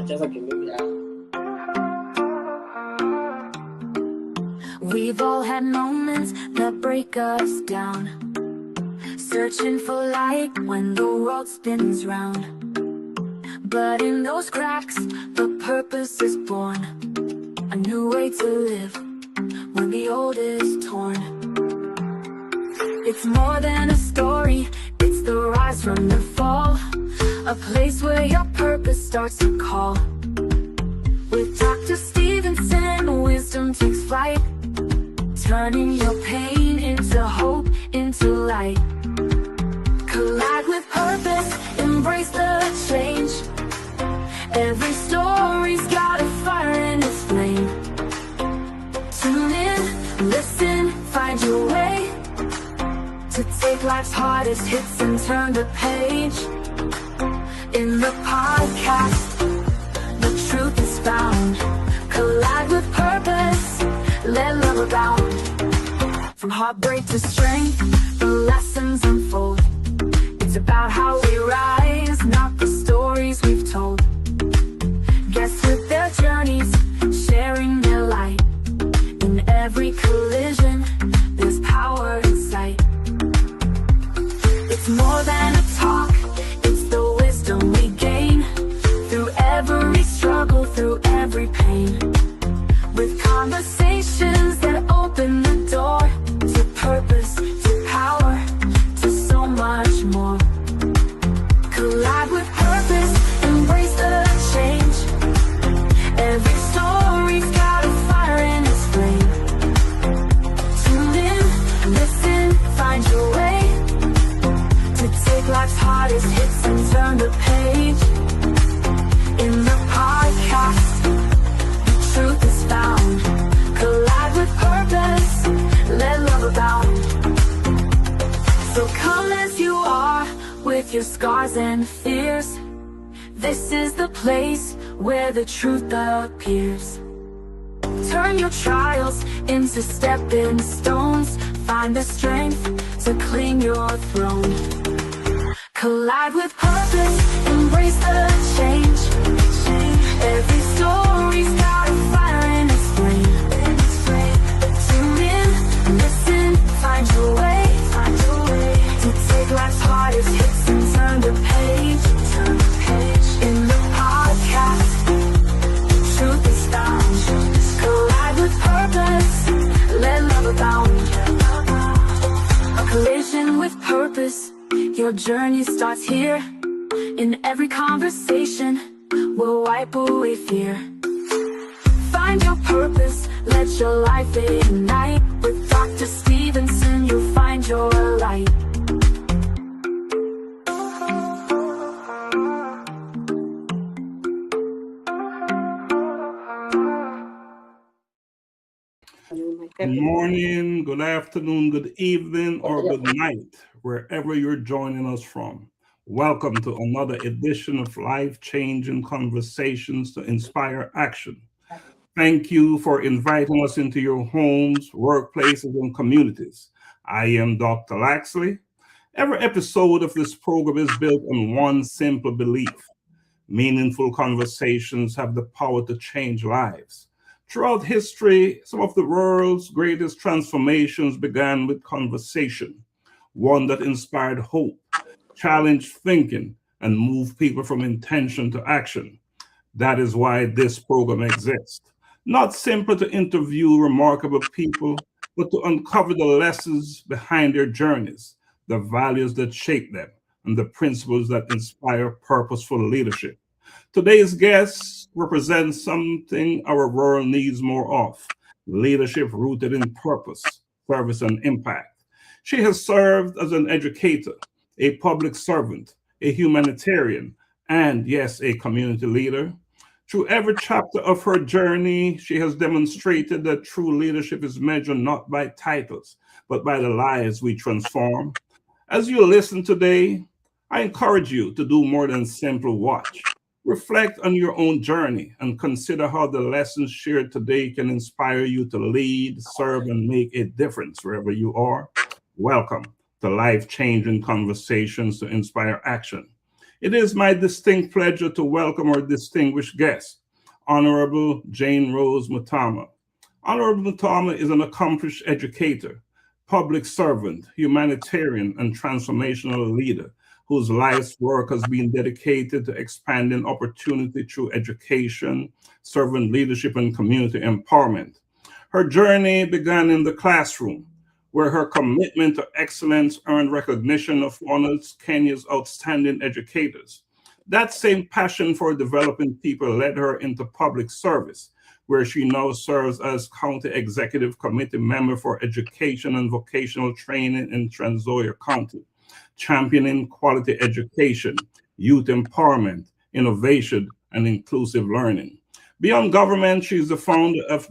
Just okay, maybe. We've all had moments that break us down, searching for light when the world spins round. But in those cracks, the purpose is born, a new way to live when the old is torn. It's more than a story, it's the rise from the fall, a place where your purpose starts to call. With Dr. Stephenson, wisdom takes flight, turning your pain into hope, into light. Collide with purpose, embrace the change. Every story's got a fire in its flame. Tune in, listen, find your way to take life's hardest hits and turn the page. In the podcast, the truth is found. Collide with purpose, let love abound. From heartbreak to strength, the lessons unfold. It's about how we rise, not the stories we've told. Guests with their journeys, sharing their light. In every collision, there's power in sight. It's more than a talk, it's the wisdom we gain through every struggle, through every pain. With conversations that open the door to purpose, to power, to so much more. Collide with purpose, embrace the change. Every story's got a fire in its flame. Tune in, listen, find your way to take life's hardest hits and turn the page. In the podcast, truth is found. Collide with purpose, let love abound. So come as you are, with your scars and fears. This is the place where the truth appears. Turn your trials into stepping stones. Find the strength to claim your throne. Collide with purpose, embrace the change. Every story's got a fire in its flame. Tune in, listen, find your way to take life's hardest hits and turn the page. In the podcast, truth is found. Collide with purpose, let love abound. A collision with purpose, your journey starts here. In every conversation, we'll wipe away fear. Find your purpose, let your life ignite. With Dr. Stephenson, you'll find your light. Good morning, good afternoon, good evening, or good night, wherever you're joining us from. Welcome to another edition of Life-Changing Conversations to Inspire Action. Thank you for inviting us into your homes, workplaces, and communities. I am Dr. Laxley. Every episode of this program is built on one simple belief. Meaningful conversations have the power to change lives. Throughout history, some of the world's greatest transformations began with conversation, one that inspired hope, challenged thinking, and moved people from intention to action. That is why this program exists. Not simply to interview remarkable people, but to uncover the lessons behind their journeys, the values that shape them, and the principles that inspire purposeful leadership. Today's guest represents something our world needs more of: leadership rooted in purpose, service, and impact. She has served as an educator, a public servant, a humanitarian, and yes, a community leader. Through every chapter of her journey, she has demonstrated that true leadership is measured not by titles, but by the lives we transform. As you listen today, I encourage you to do more than simply watch. Reflect on your own journey and consider how the lessons shared today can inspire you to lead, serve, and make a difference wherever you are. Welcome to Life-Changing Conversations to Inspire Action. It is my distinct pleasure to welcome our distinguished guest, Honorable Janerose Mutama. Honorable Mutama is an accomplished educator, public servant, humanitarian, and transformational leader whose life's work has been dedicated to expanding opportunity through education, servant leadership, and community empowerment. Her journey began in the classroom, where her commitment to excellence earned recognition of one of Kenya's outstanding educators. That same passion for developing people led her into public service, where she now serves as County Executive Committee member for Education and Vocational Training in NZOIA County, championing quality education, youth empowerment, innovation, and inclusive learning. Beyond government, she's the founder of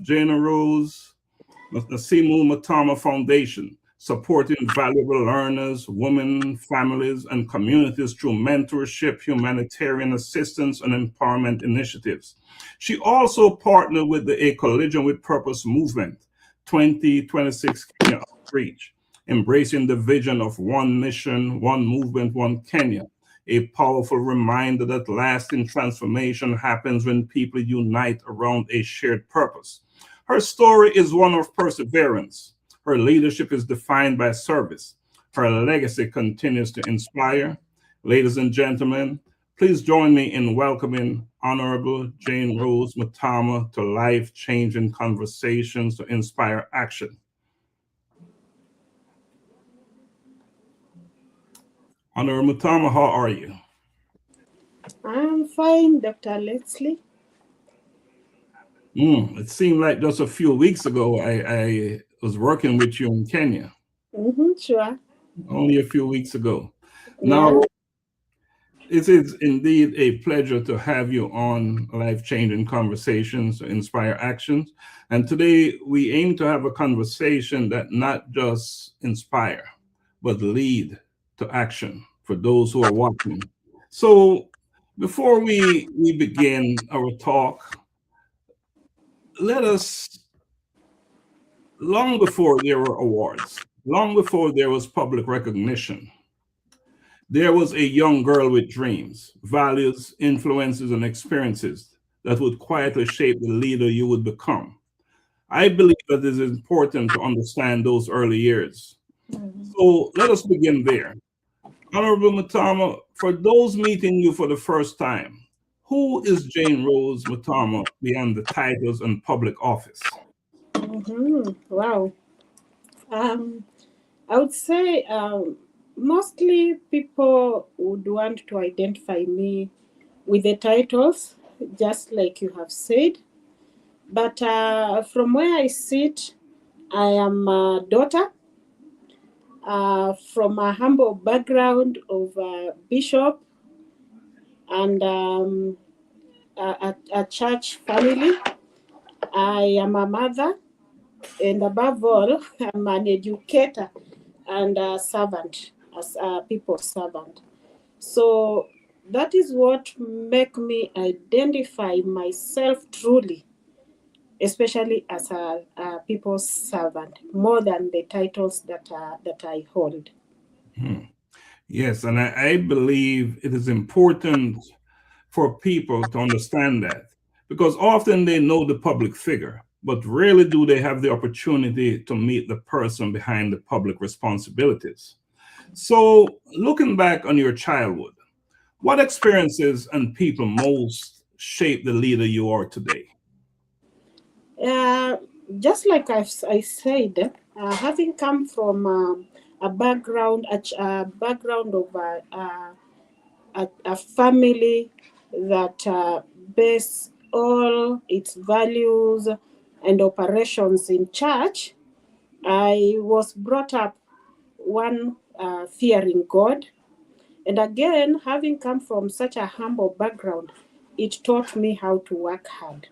Nasimiyu Mutama Foundation, supporting valuable learners, women, families, and communities through mentorship, humanitarian assistance, and empowerment initiatives. She also partnered with the A Collision with Purpose movement, 2026 Kenya Outreach, embracing the vision of one mission, one movement, one Kenya, a powerful reminder that lasting transformation happens when people unite around a shared purpose. Her story is one of perseverance. Her leadership is defined by service. Her legacy continues to inspire. Ladies and gentlemen, please join me in welcoming Honorable Janerose Mutama to life-changing conversations to inspire action. Honorable Mutama, how are you? I'm fine, Dr. Laxley. It seemed like just a few weeks ago I was working with you in Kenya. Sure. Only a few weeks ago. Yeah. Now, it is indeed a pleasure to have you on Life-Changing Conversations to Inspire Actions. And today we aim to have a conversation that not just inspire, but lead to action for those who are watching. So before we begin our talk, let us, long before there were awards, long before there was public recognition, there was a young girl with dreams, values, influences, and experiences that would quietly shape the leader you would become. I believe that it is important to understand those early years. So let us begin there. Honorable Mutama, for those meeting you for the first time, who is Janerose Mutama beyond the titles and public office? Wow. I would say mostly people would want to identify me with the titles, just like you have said. But from where I sit, I am a daughter from a humble background of a bishop and a church family. I am a mother, and above all, I'm an educator and a servant, as a people's servant. So that is what make me identify myself truly, especially as a people's servant, more than the titles that I hold. Yes, and I believe it is important for people to understand that, because often they know the public figure, but rarely do they have the opportunity to meet the person behind the public responsibilities. So looking back on your childhood, what experiences and people most shape the leader you are today? Just like I said, having come from a background of a family that base all its values and operations in church, I was brought up fearing God. And again, having come from such a humble background, it taught me how to work hard.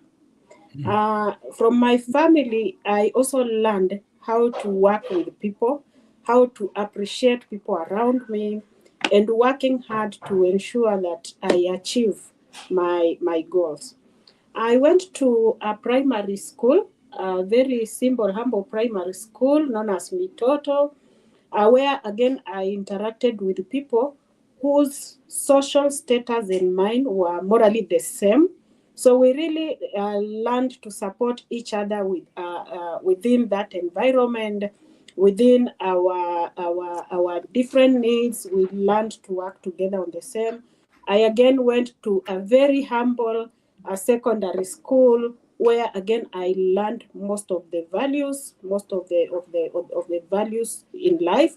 From my family, I also learned how to work with people, how to appreciate people around me, and working hard to ensure that I achieve my goals. I went to a primary school, a very simple, humble primary school known as Mitoto, where again I interacted with people whose social status and mine were morally the same. So we really learned to support each other within that environment, within our different needs. We learned to work together on the same. I again went to a very humble secondary school where again I learned most of the values, most of the values in life.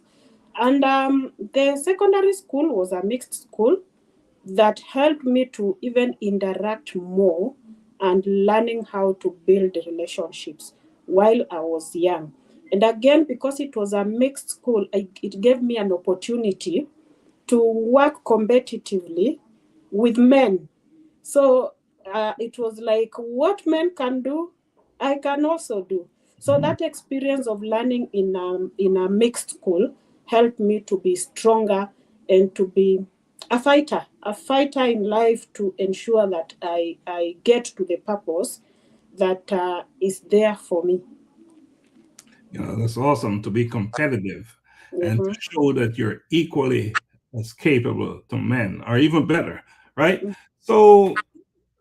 And the secondary school was a mixed school that helped me to even interact more and learning how to build relationships while I was young. And again, because it was a mixed school, it gave me an opportunity to work competitively with men. So it was like what men can do, I can also do. So that experience of learning in a mixed school helped me to be stronger and to be a fighter in life, to ensure that I get to the purpose that is there for me. That's awesome, to be competitive and to show that you're equally as capable to men, or even better, right? So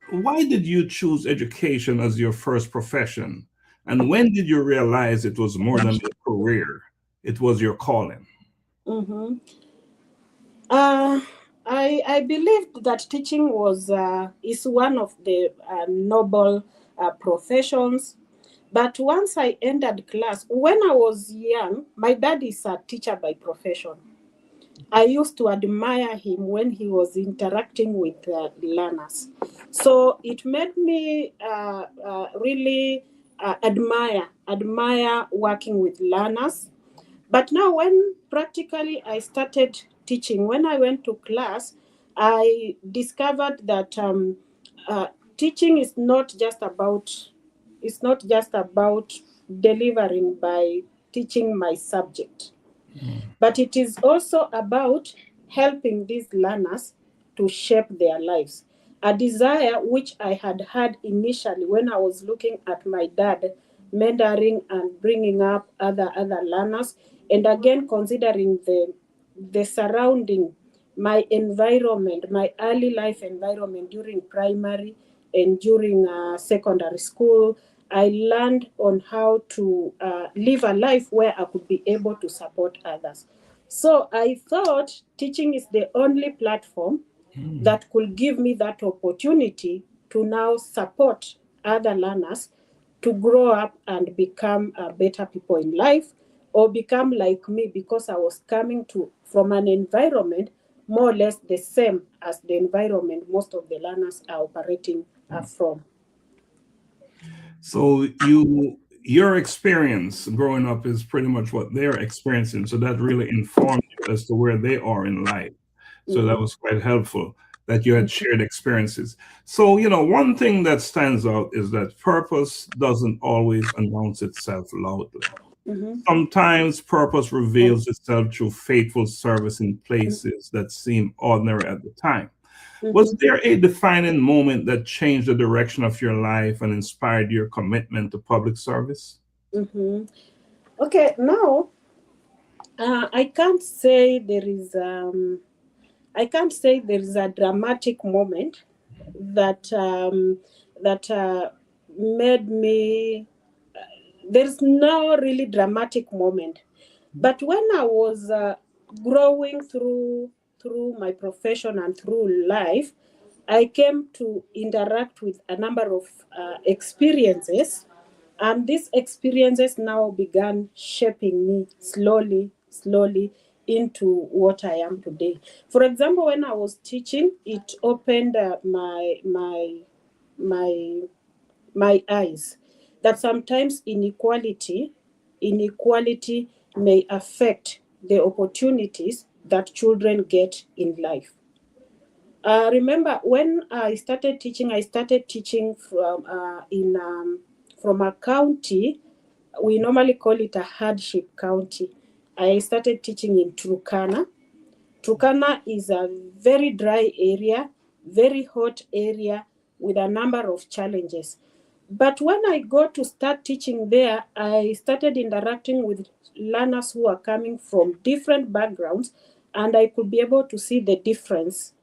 why did you choose education as your first profession? And when did you realize it was more than a career, it was your calling? Mm-hmm. I believed that teaching is one of the noble professions. But once I entered class, when I was young, my dad is a teacher by profession. I used to admire him when he was interacting with learners. So it made me really admire working with learners. But now when practically I started teaching, when I went to class, I discovered that teaching is not just about delivering by teaching my subject, but it is also about helping these learners to shape their lives. A desire which I had initially when I was looking at my dad mentoring and bringing up other learners, and again considering the surrounding, my environment, my early life environment during primary and during secondary school. I learned on how to live a life where I could be able to support others. So I thought teaching is the only platform that could give me that opportunity to now support other learners to grow up and become better people in life, or become like me, because I was coming from an environment more or less the same as the environment most of the learners are operating from. So your experience growing up is pretty much what they're experiencing. So that really informed you as to where they are in life. So that was quite helpful that you had shared experiences. So, one thing that stands out is that purpose doesn't always announce itself loudly. Sometimes purpose reveals itself through faithful service in places that seem ordinary at the time. Was there a defining moment that changed the direction of your life and inspired your commitment to public service? Okay, now I can't say there is a dramatic moment that made me. There's no really dramatic moment, but when I was growing through my profession and through life, I came to interact with a number of experiences, and these experiences now began shaping me slowly into what I am today. For example, when I was teaching, it opened my eyes that sometimes inequality may affect the opportunities that children get in life. Remember, when I started teaching from a county. We normally call it a hardship county. I started teaching in Turkana. Turkana is a very dry area, very hot area with a number of challenges. But when I got to start teaching there, I started interacting with learners who are coming from different backgrounds, and I could be able to see the difference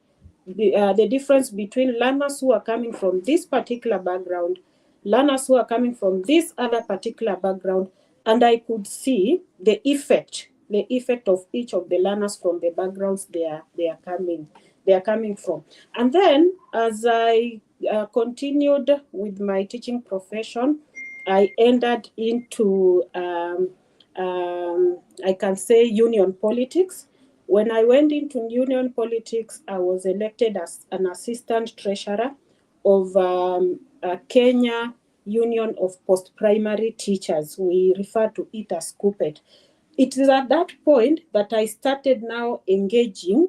between learners who are coming from this particular background, learners who are coming from this other particular background, and I could see the effect of each of the learners from the backgrounds they are coming from. And then as I continued with my teaching profession, I entered into I can say union politics. When I went into union politics, I was elected as an assistant treasurer of Kenya Union of Post-Primary Teachers. We refer to it as KUPPET. It is at that point that I started now engaging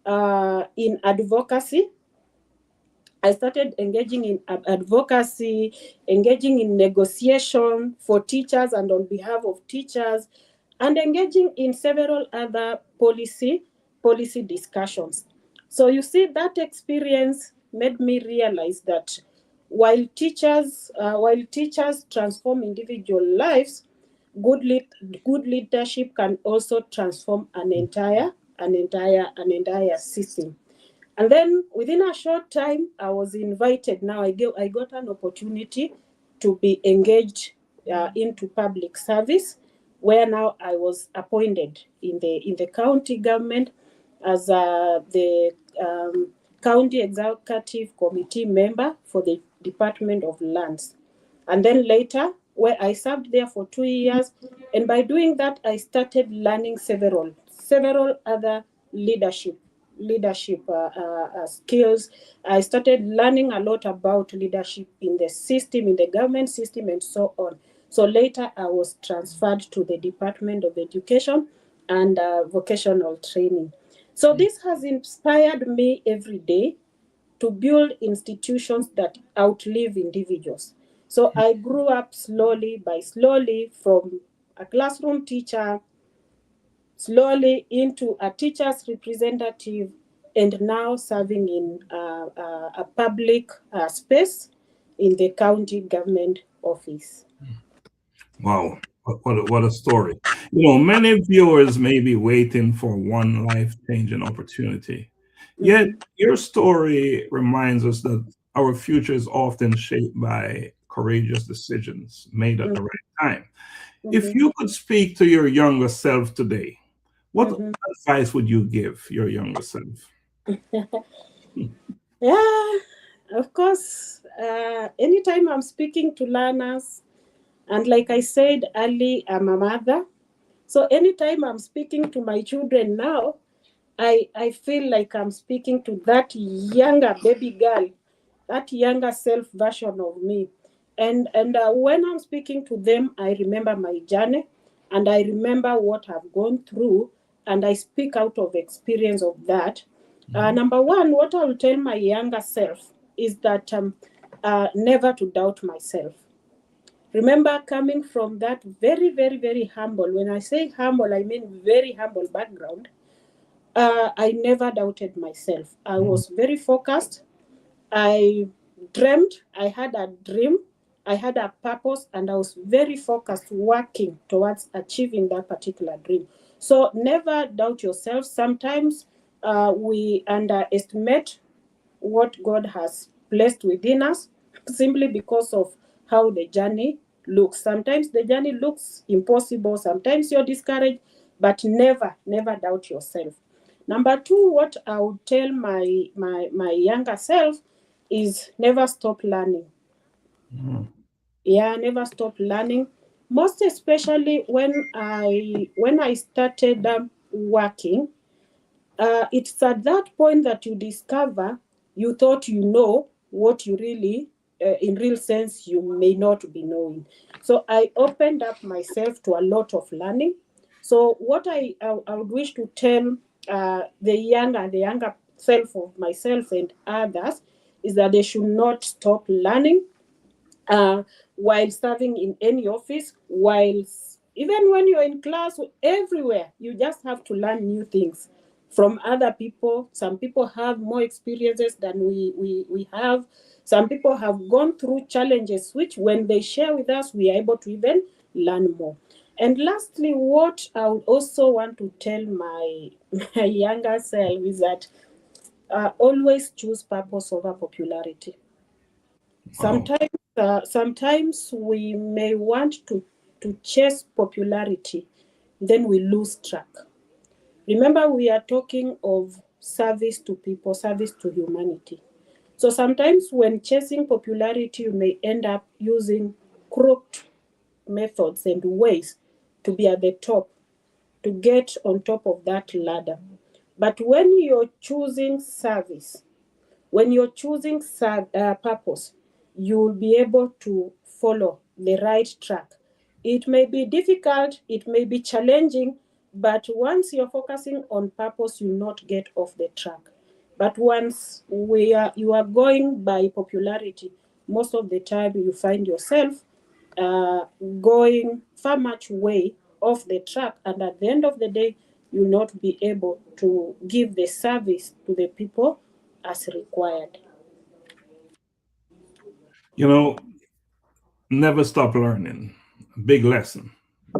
in advocacy. I started engaging in advocacy, engaging in negotiation for teachers and on behalf of teachers, and engaging in several other policy discussions. So you see, that experience made me realize that while teachers transform individual lives, good leadership can also transform an entire system. And then within a short time, I was invited. Now I got an opportunity to be engaged into public service, where now I was appointed in the county government as the county executive committee member for the Department of Lands. And then later, where I served there for 2 years, and by doing that, I started learning several other leadership skills. I started learning a lot about leadership in the system, in the government system, and so on. So later, I was transferred to the Department of Education and Vocational Training. So this has inspired me every day to build institutions that outlive individuals. So I grew up slowly from a classroom teacher, slowly into a teacher's representative, and now serving in a public space in the county government office. Wow, what a story. Many viewers may be waiting for one life-changing opportunity. Yet your story reminds us that our future is often shaped by courageous decisions made at the right time. If you could speak to your younger self today, what advice would you give your younger self? Yeah, of course. Anytime I'm speaking to learners, and like I said early, I'm a mother. So anytime I'm speaking to my children now, I feel like I'm speaking to that younger baby girl, that younger self version of me. And when I'm speaking to them, I remember my journey, and I remember what I've gone through, and I speak out of experience of that. Number one, what I will tell my younger self is that never to doubt myself. Remember, coming from that very, very, very humble, when I say humble, I mean very humble background, I never doubted myself. I was very focused. I dreamt, I had a dream, I had a purpose, and I was very focused working towards achieving that particular dream. So never doubt yourself. Sometimes we underestimate what God has placed within us simply because of how the journey looks. Sometimes the journey looks impossible, sometimes you're discouraged, but never doubt yourself. Number two, what I would tell my younger self is never stop learning. Yeah, never stop learning. Most especially when I started working, it's at that point that you discover you thought you know what you really, in real sense, you may not be knowing. So I opened up myself to a lot of learning. So what I would wish to tell the younger self of myself and others is that they should not stop learning while serving in any office, even when you're in class, everywhere, you just have to learn new things from other people. Some people have more experiences than we have. Some people have gone through challenges, which when they share with us, we are able to even learn more. And lastly, what I would also want to tell my younger self is that always choose purpose over popularity. Wow. Sometimes we may want to chase popularity, then we lose track. Remember, we are talking of service to people, service to humanity. So sometimes when chasing popularity, you may end up using crooked methods and ways to be at the top, to get on top of that ladder. But when you're choosing service, when you're choosing purpose, you'll be able to follow the right track. It may be difficult, it may be challenging, but once you're focusing on purpose, you'll not get off the track. But once you are going by popularity, most of the time you find yourself going far much way off the track, and at the end of the day, you'll not be able to give the service to the people as required. You know, never stop learning. Big lesson.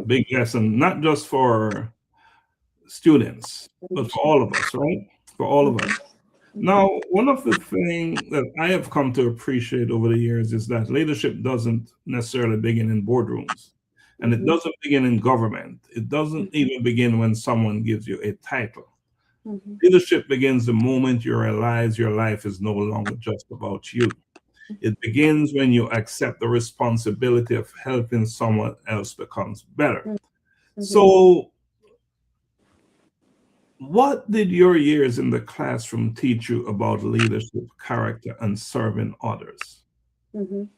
Big lesson, not just for students, but for all of us, right? For all of us. Now, one of the things that I have come to appreciate over the years is that leadership doesn't necessarily begin in boardrooms, and it doesn't begin in government. It doesn't even begin when someone gives you a title. Leadership begins the moment you realize your life is no longer just about you. It begins when you accept the responsibility of helping someone else becomes better. So, what did your years in the classroom teach you about leadership, character, and serving others? Mhm.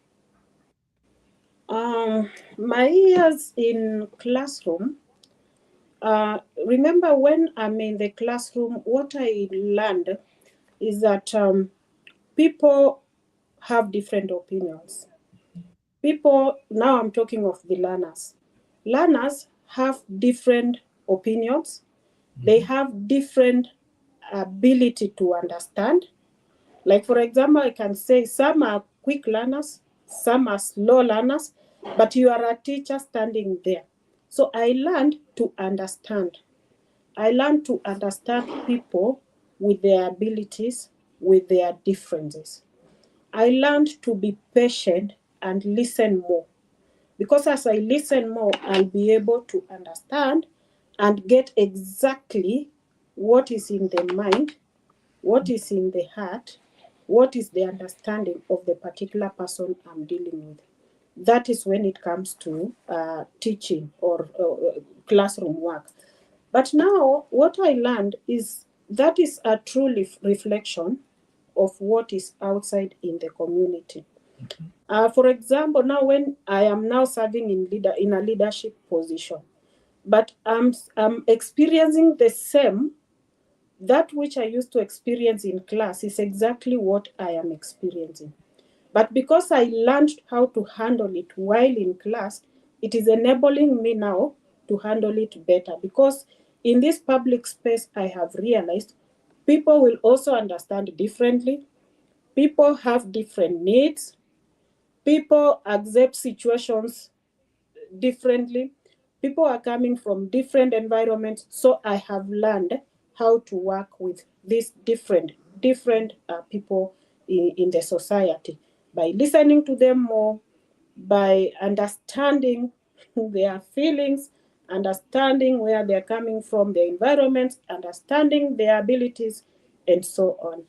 My years in classroom, remember when I'm in the classroom, what I learned is that people have different opinions. People, now I'm talking of the learners. Learners have different opinions. They have different ability to understand. Like, for example, I can say some are quick learners, some are slow learners, but you are a teacher standing there. So I learned to understand. I learned to understand people with their abilities, with their differences. I learned to be patient and listen more. Because as I listen more, I'll be able to understand and get exactly what is in the mind, what is in the heart, what is the understanding of the particular person I'm dealing with. That is when it comes to teaching or classroom work. But now, what I learned is that is a true reflection of what is outside in the community. For example, now when I am now serving in a leadership position, but I'm experiencing the same, that which I used to experience in class is exactly what I am experiencing. But because I learned how to handle it while in class, it is enabling me now to handle it better. Because in this public space, I have realized people will also understand differently. People have different needs. People accept situations differently. People are coming from different environments. So I have learned how to work with these different people in the society by listening to them more, by understanding their feelings, understanding where they're coming from, their environments, understanding their abilities, and so on.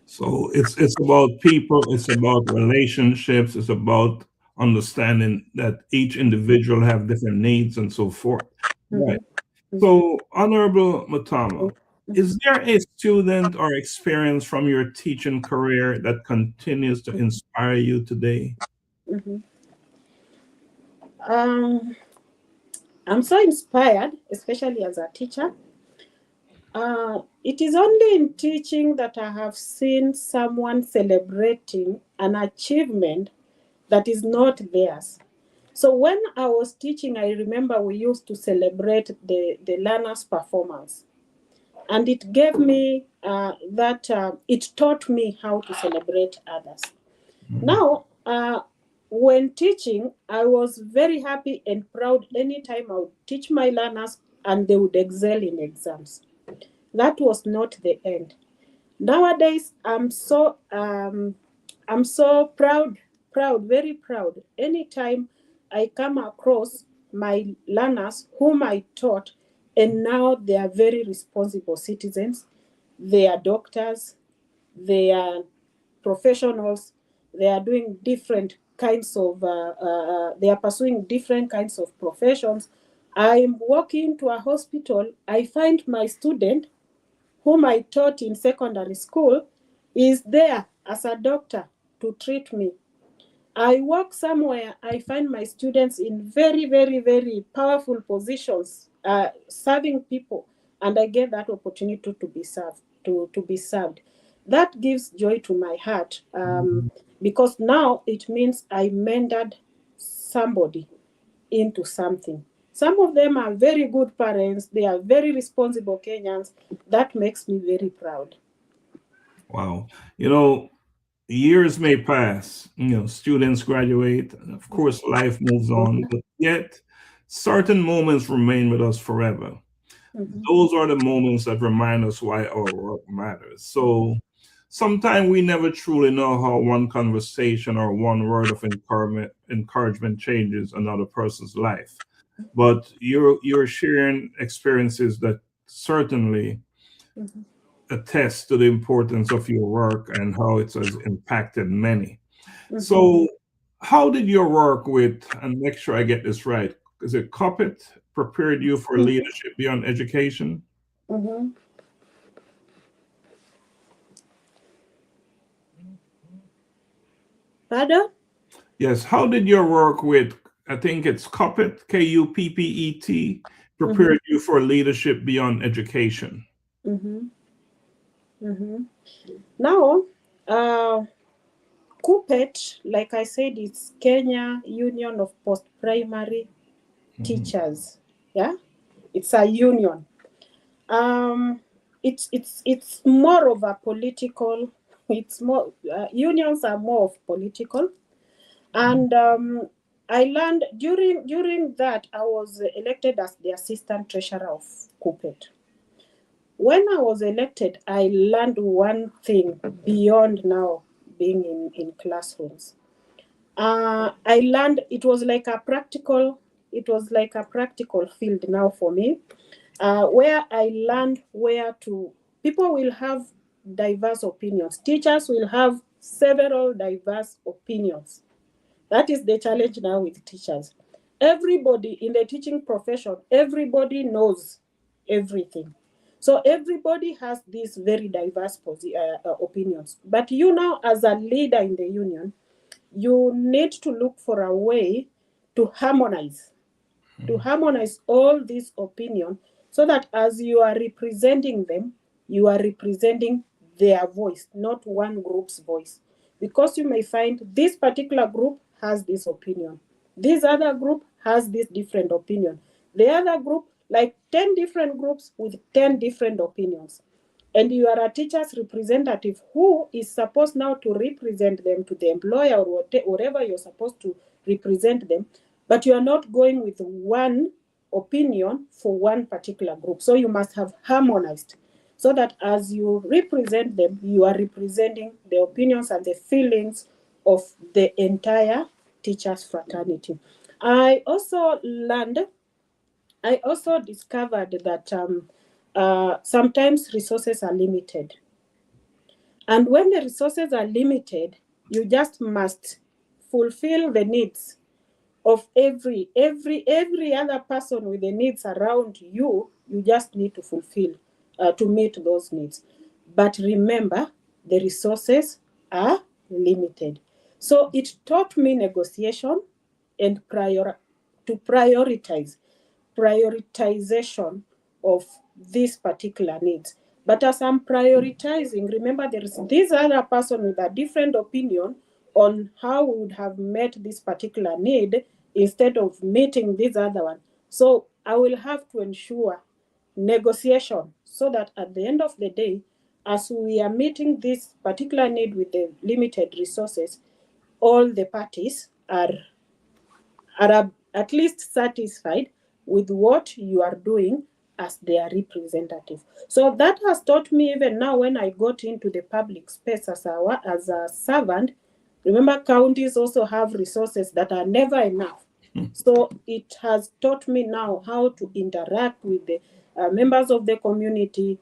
So it's about people, it's about relationships, it's about understanding that each individual have different needs and so forth. Right. So, Honorable Mutama, is there a student or experience from your teaching career that continues to inspire you today? Mhm. Um, I'm so inspired, especially as a teacher. It is only in teaching that I have seen someone celebrating an achievement that is not theirs. So when I was teaching, I remember we used to celebrate the learner's performance. And it gave me it taught me how to celebrate others. Mhm. Now, when teaching, I was very happy and proud anytime I would teach my learners and they would excel in exams. That was not the end. Nowadays, I'm so proud, very proud. Anytime I come across my learners whom I taught, and now they are very responsible citizens. They are doctors, they are professionals, they are doing different kinds of, they are pursuing different kinds of professions. I'm walking to a hospital, I find my student whom I taught in secondary school is there as a doctor to treat me. I work somewhere, I find my students in very, very, very powerful positions, serving people, and I get that opportunity to be served. To be served. That gives joy to my heart, because now it means I mentored somebody into something. Some of them are very good parents, they are very responsible Kenyans. That makes me very proud. Wow. Years may pass, students graduate, and of course, life moves on, but yet certain moments remain with us forever. Those are the moments that remind us why our work matters. So sometimes we never truly know how one conversation or one word of encouragement changes another person's life. But you're sharing experiences that certainly attest to the importance of your work and how it has impacted many. So how did your work with, and make sure I get this right, is it COPIT prepared you for leadership beyond education? Mm-hmm. Pardon? Yes. How did your work with, I think it's COPIT, KUPPET, prepared you for leadership beyond education? Now, KUPPET, like I said, it's Kenya Union of Post-Primary Teachers. Yeah, it's a union. It's more of a political. It's more unions are more of political, and I learned during that I was elected as the assistant treasurer of KUPPET. When I was elected, I learned one thing beyond now being in classrooms. I learned it was like a practical field now for me, where I learned where to, people will have diverse opinions. Teachers will have several diverse opinions. That is the challenge now with teachers. Everybody in the teaching profession, everybody knows everything. So everybody has these very diverse opinions. But you now, as a leader in the union, you need to look for a way to harmonize all these opinions, so that as you are representing them, you are representing their voice, not one group's voice. Because you may find this particular group has this opinion, this other group has this different opinion, the other group, like 10 different groups with 10 different opinions. And you are a teacher's representative who is supposed now to represent them to the employer or whatever you're supposed to represent them, but you are not going with one opinion for one particular group. So you must have harmonized, so that as you represent them, you are representing the opinions and the feelings of the entire teachers fraternity. I also discovered that sometimes resources are limited. And when the resources are limited, you just must fulfill the needs of every other person with the needs around you. You just need to fulfill, to meet those needs. But remember, the resources are limited. So it taught me negotiation and prioritization of these particular needs. But as I'm prioritizing, remember there is this other person with a different opinion on how we would have met this particular need instead of meeting this other one. So I will have to ensure negotiation, so that at the end of the day, as we are meeting this particular need with the limited resources, all the parties are at least satisfied with what you are doing as their representative. So that has taught me, even now when I got into the public space as a servant, remember counties also have resources that are never enough. So it has taught me now how to interact with the members of the community,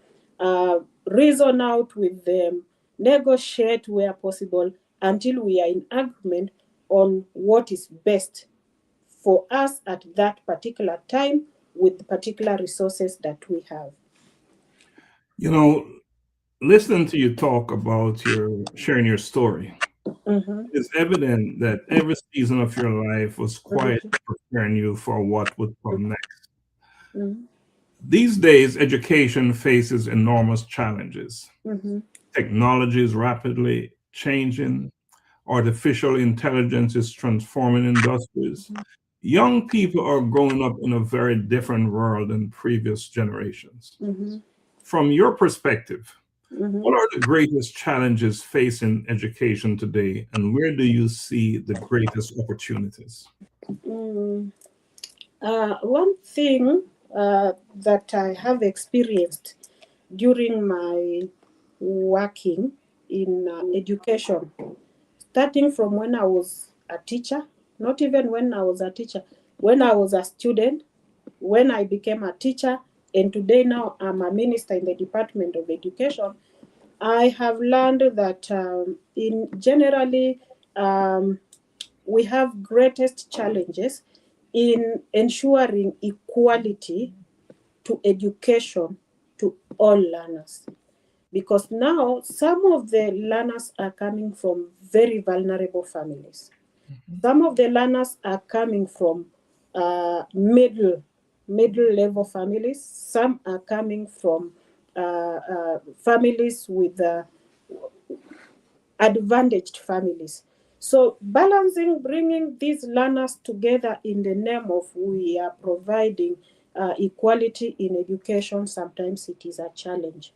reason out with them, negotiate where possible until we are in agreement on what is best for us at that particular time with the particular resources that we have. You know, listening to you talk about sharing your story, it's evident that every season of your life was quite preparing you for what would come next. These days, education faces enormous challenges. Technology is rapidly changing. Artificial intelligence is transforming industries. Young people are growing up in a very different world than previous generations. From your perspective, what are the greatest challenges facing education today, and where do you see the greatest opportunities? One thing that I have experienced during my working in education, starting from when I was a teacher, not even when I was a teacher, when I was a student, when I became a teacher, and today now I'm a minister in the Department of Education, I have learned that in generally we have greatest challenges in ensuring equality to education to all learners. Because now some of the learners are coming from very vulnerable families. Some of the learners are coming from middle level families. Some are coming from families with advantaged families. So balancing, bringing these learners together in the name of we are providing equality in education, sometimes it is a challenge.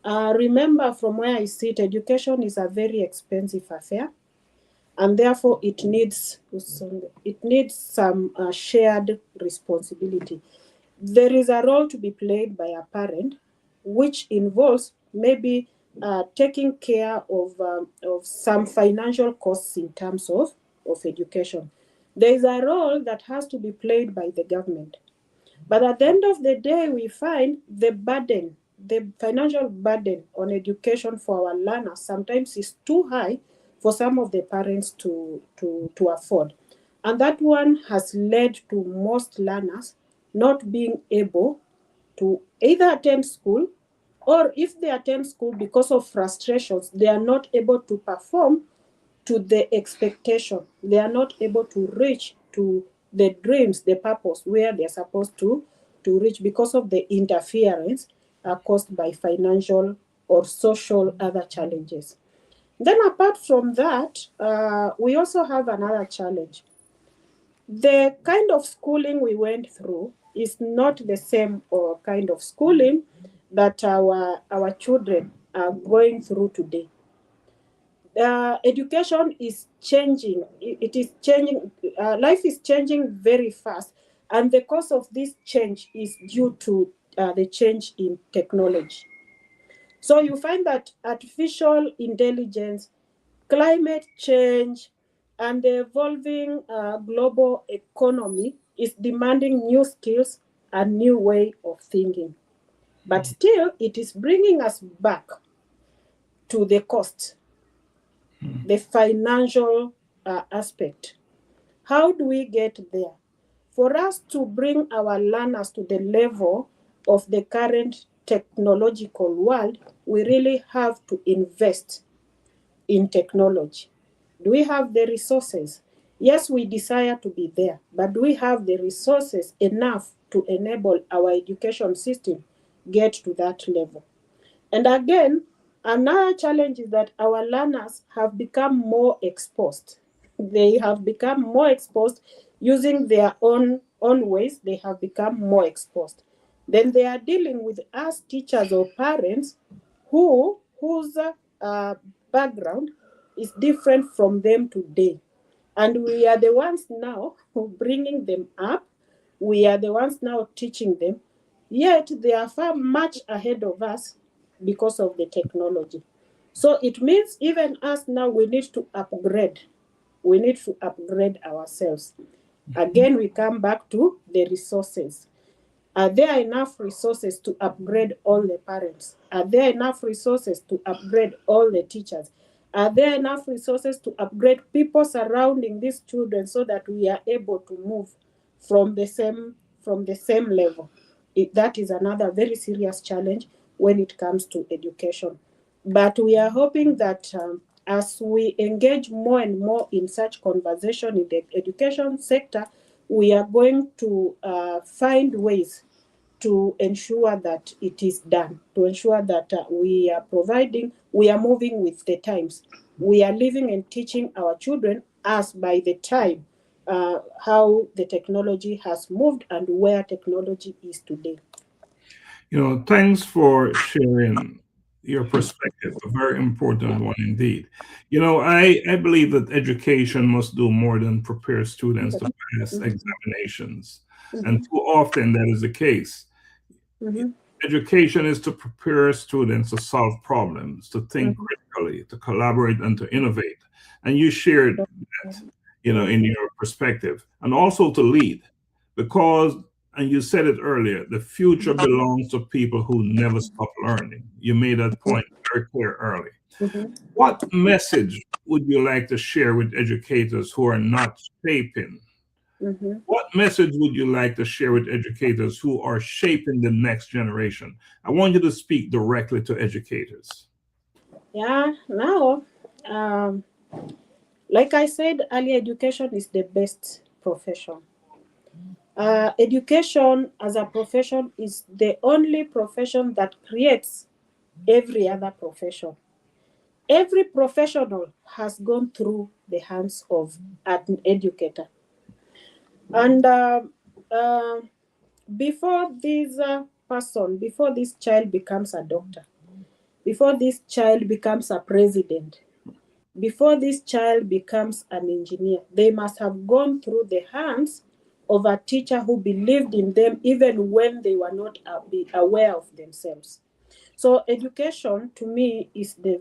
Remember, from where I sit, education is a very expensive affair, and therefore it needs some shared responsibility. There is a role to be played by a parent, which involves maybe taking care of some financial costs in terms of education. There is a role that has to be played by the government. But at the end of the day, we find the burden, the financial burden on education for our learners sometimes is too high for some of the parents to afford. And that one has led to most learners not being able to either attend school, or if they attend school because of frustrations, they are not able to perform to the expectation. They are not able to reach to the dreams, the purpose where they're supposed to reach because of the interference caused by financial or social other challenges. Then apart from that, we also have another challenge. The kind of schooling we went through is not the same or kind of schooling that our children are going through today. Education is changing. It is changing. Life is changing very fast, and the cause of this change is due to the change in technology. So you find that artificial intelligence, climate change, and the evolving global economy is demanding new skills and new way of thinking. But still, it is bringing us back to the cost, the financial aspect. How do we get there? For us to bring our learners to the level of the current technological world, we really have to invest in technology. Do we have the resources? Yes, we desire to be there, but do we have the resources enough to enable our education system get to that level? And again, another challenge is that our learners have become more exposed. They have become more exposed using their own ways. They have become more exposed. Then they are dealing with us teachers or parents whose background is different from them today. And we are the ones now bringing them up. We are the ones now teaching them. Yet they are far much ahead of us because of the technology. So it means even us now, we need to upgrade. We need to upgrade ourselves. Again, we come back to the resources. Are there enough resources to upgrade all the parents? Are there enough resources to upgrade all the teachers? Are there enough resources to upgrade people surrounding these children so that we are able to move from the same level? That is another very serious challenge when it comes to education. But we are hoping that as we engage more and more in such conversation in the education sector, we are going to find ways to ensure that it is done, to ensure that we are moving with the times. We are living and teaching our children as by the time how the technology has moved and where technology is today. Thanks for sharing your perspective, a very important one indeed. I believe that education must do more than prepare students to pass examinations. And too often that is the case. Education is to prepare students to solve problems, to think critically, to collaborate, and to innovate. And you shared that, in your perspective, and also to lead, because, and you said it earlier, the future belongs to people who never stop learning. You made that point very clear early. What message would you like to share with educators who are not shaping? What message would you like to share with educators who are shaping the next generation? I want you to speak directly to educators. Yeah, now, like I said earlier, education is the best profession. Education as a profession is the only profession that creates every other profession. Every professional has gone through the hands of an educator. And before before this child becomes a doctor, before this child becomes a president, before this child becomes an engineer, they must have gone through the hands of a teacher who believed in them even when they were not aware of themselves. So education to me is the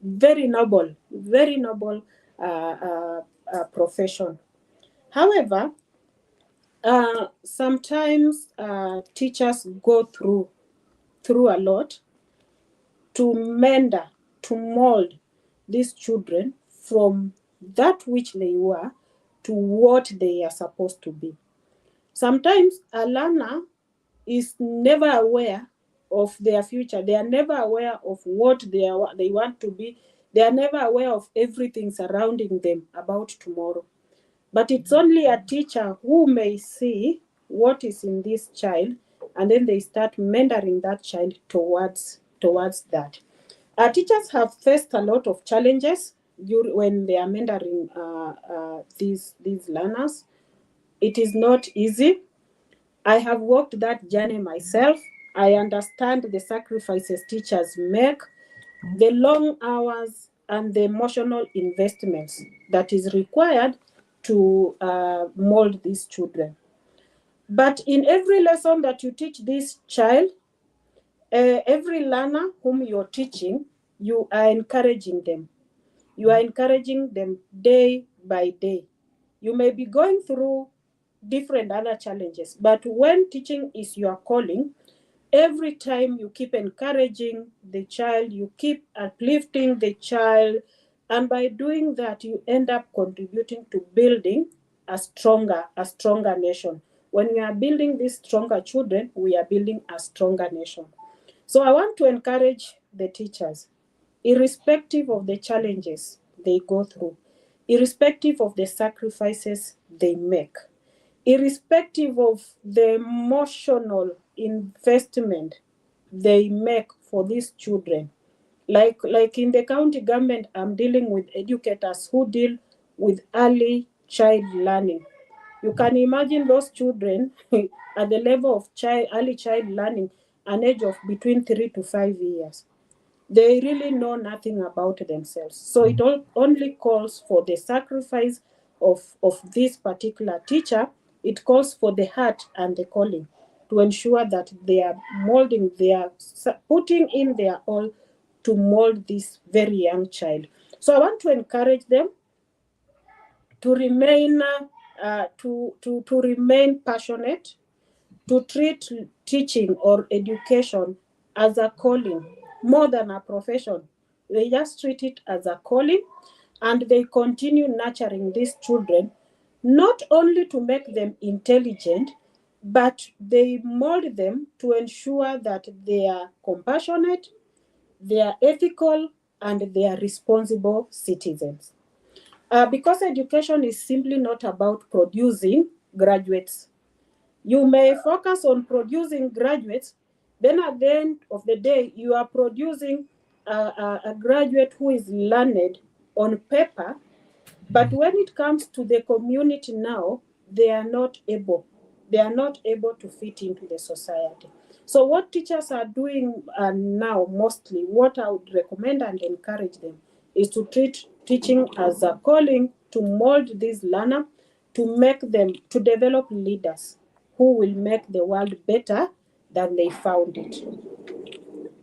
very noble profession. However, sometimes teachers go through a lot to mold these children from that which they were to what they are supposed to be. Sometimes a learner is never aware of their future. They are never aware of what they want to be. They are never aware of everything surrounding them about tomorrow. But it's only a teacher who may see what is in this child, and then they start mentoring that child towards that. Our teachers have faced a lot of challenges when they are mentoring these learners. It is not easy. I have walked that journey myself. I understand the sacrifices teachers make, the long hours, and the emotional investments that is required to mold these children. But in every lesson that you teach this child, every learner whom you're teaching, you are encouraging them. You are encouraging them day by day. You may be going through different other challenges, but when teaching is your calling, every time you keep encouraging the child, you keep uplifting the child, and by doing that, you end up contributing to building a stronger nation. When we are building these stronger children, we are building a stronger nation. So I want to encourage the teachers, irrespective of the challenges they go through, irrespective of the sacrifices they make, irrespective of the emotional investment they make for these children. Like in the county government, I'm dealing with educators who deal with early child learning. You can imagine those children at the level of early child learning, an age of between 3 to 5 years. they really know nothing about themselves. So it only calls for the sacrifice of this particular teacher. It calls for the heart and the calling to ensure that they are molding, they are putting in their all to mold this very young child. So I want to encourage them to remain to remain passionate, to treat teaching or education as a calling more than a profession. They just treat it as a calling, and they continue nurturing these children, not only to make them intelligent, but they mold them to ensure that they are compassionate, they are ethical, and they are responsible citizens. Because education is simply not about producing graduates. You may focus on producing graduates, then at the end of the day, you are producing a graduate who is learned on paper, but when it comes to the community now, they are not able. They are not able to fit into the society. So what teachers are doing now, mostly, what I would recommend and encourage them is to treat teaching as a calling to mold this learner, to make them, to develop leaders who will make the world better than they found it.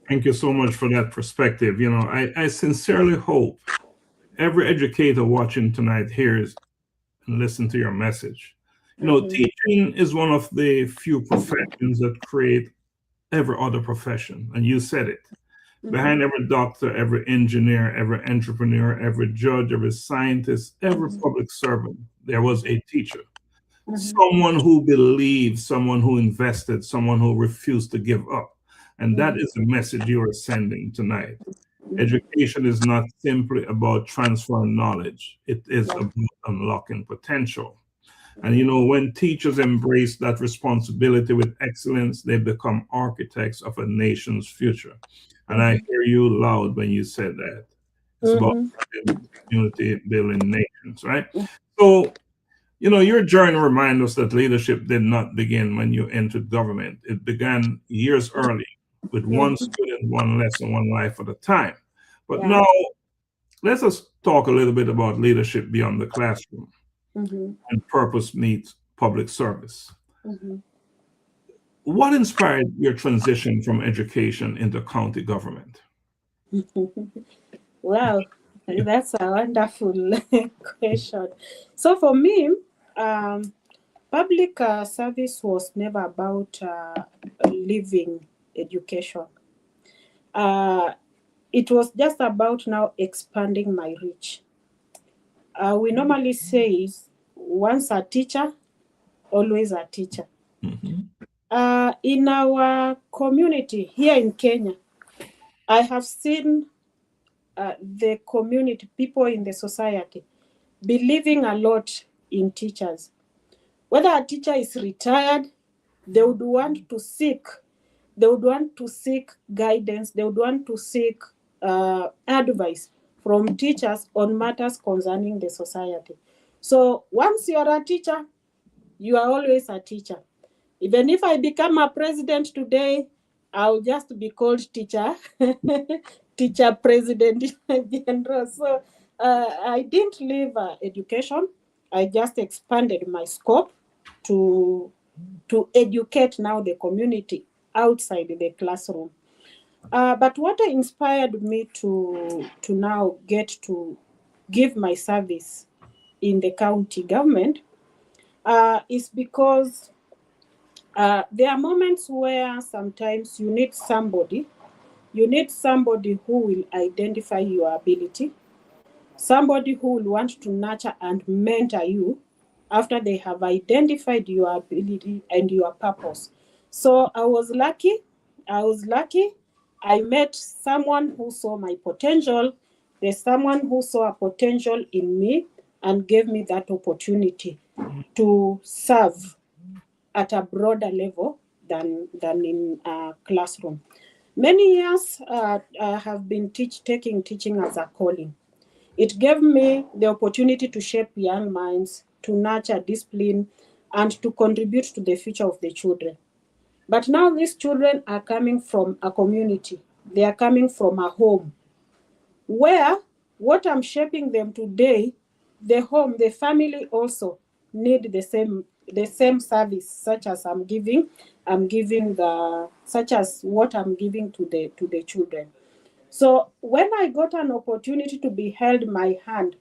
Thank you so much for that perspective. You know, I sincerely hope every educator watching tonight hears and listen to your message. You know, teaching is one of the few professions that create every other profession, and you said it. Behind every doctor, every engineer, every entrepreneur, every judge, every scientist, every public servant, there was a teacher. Someone who believed, someone who invested, someone who refused to give up. And that is the message you are sending tonight. Education is not simply about transferring knowledge. It is about unlocking potential. And you know, when teachers embrace that responsibility with excellence, they become architects of a nation's future. And I hear you loud when you said that. It's about community building nations, right? So, you know, your journey reminds us that leadership did not begin when you entered government. It began years early with one student, one lesson, one life at a time. But now, let us talk a little bit about leadership beyond the classroom and purpose meets public service. What inspired your transition from education into county government? Wow, that's a wonderful question. So for me, public service was never about leaving education. It was just about now expanding my reach. We normally say, once a teacher, always a teacher. In our community here in Kenya, I have seen the community, people in the society, believing a lot in teachers. Whether a teacher is retired, they would want to seek guidance, they would want to seek advice from teachers on matters concerning the society. So once you are a teacher, you are always a teacher. Even if I become a president today, I'll just be called teacher, teacher president general. So I didn't leave education. I just expanded my scope to educate now the community outside the classroom. But what inspired me to now get to give my service in the county government is because there are moments where sometimes you need somebody who will identify your ability, somebody who will want to nurture and mentor you after they have identified your ability and your purpose. So I was lucky. I met someone who saw my potential. There's someone who saw a potential in me and gave me that opportunity to serve at a broader level than in a classroom. Many years I have been taking teaching as a calling. It gave me the opportunity to shape young minds, to nurture discipline, and to contribute to the future of the children. But now these children are coming from a community They are coming from a home where what I'm shaping them today, the home, the family also need the same service, such as such as what I'm giving to the children. So when I got an opportunity to be held my hand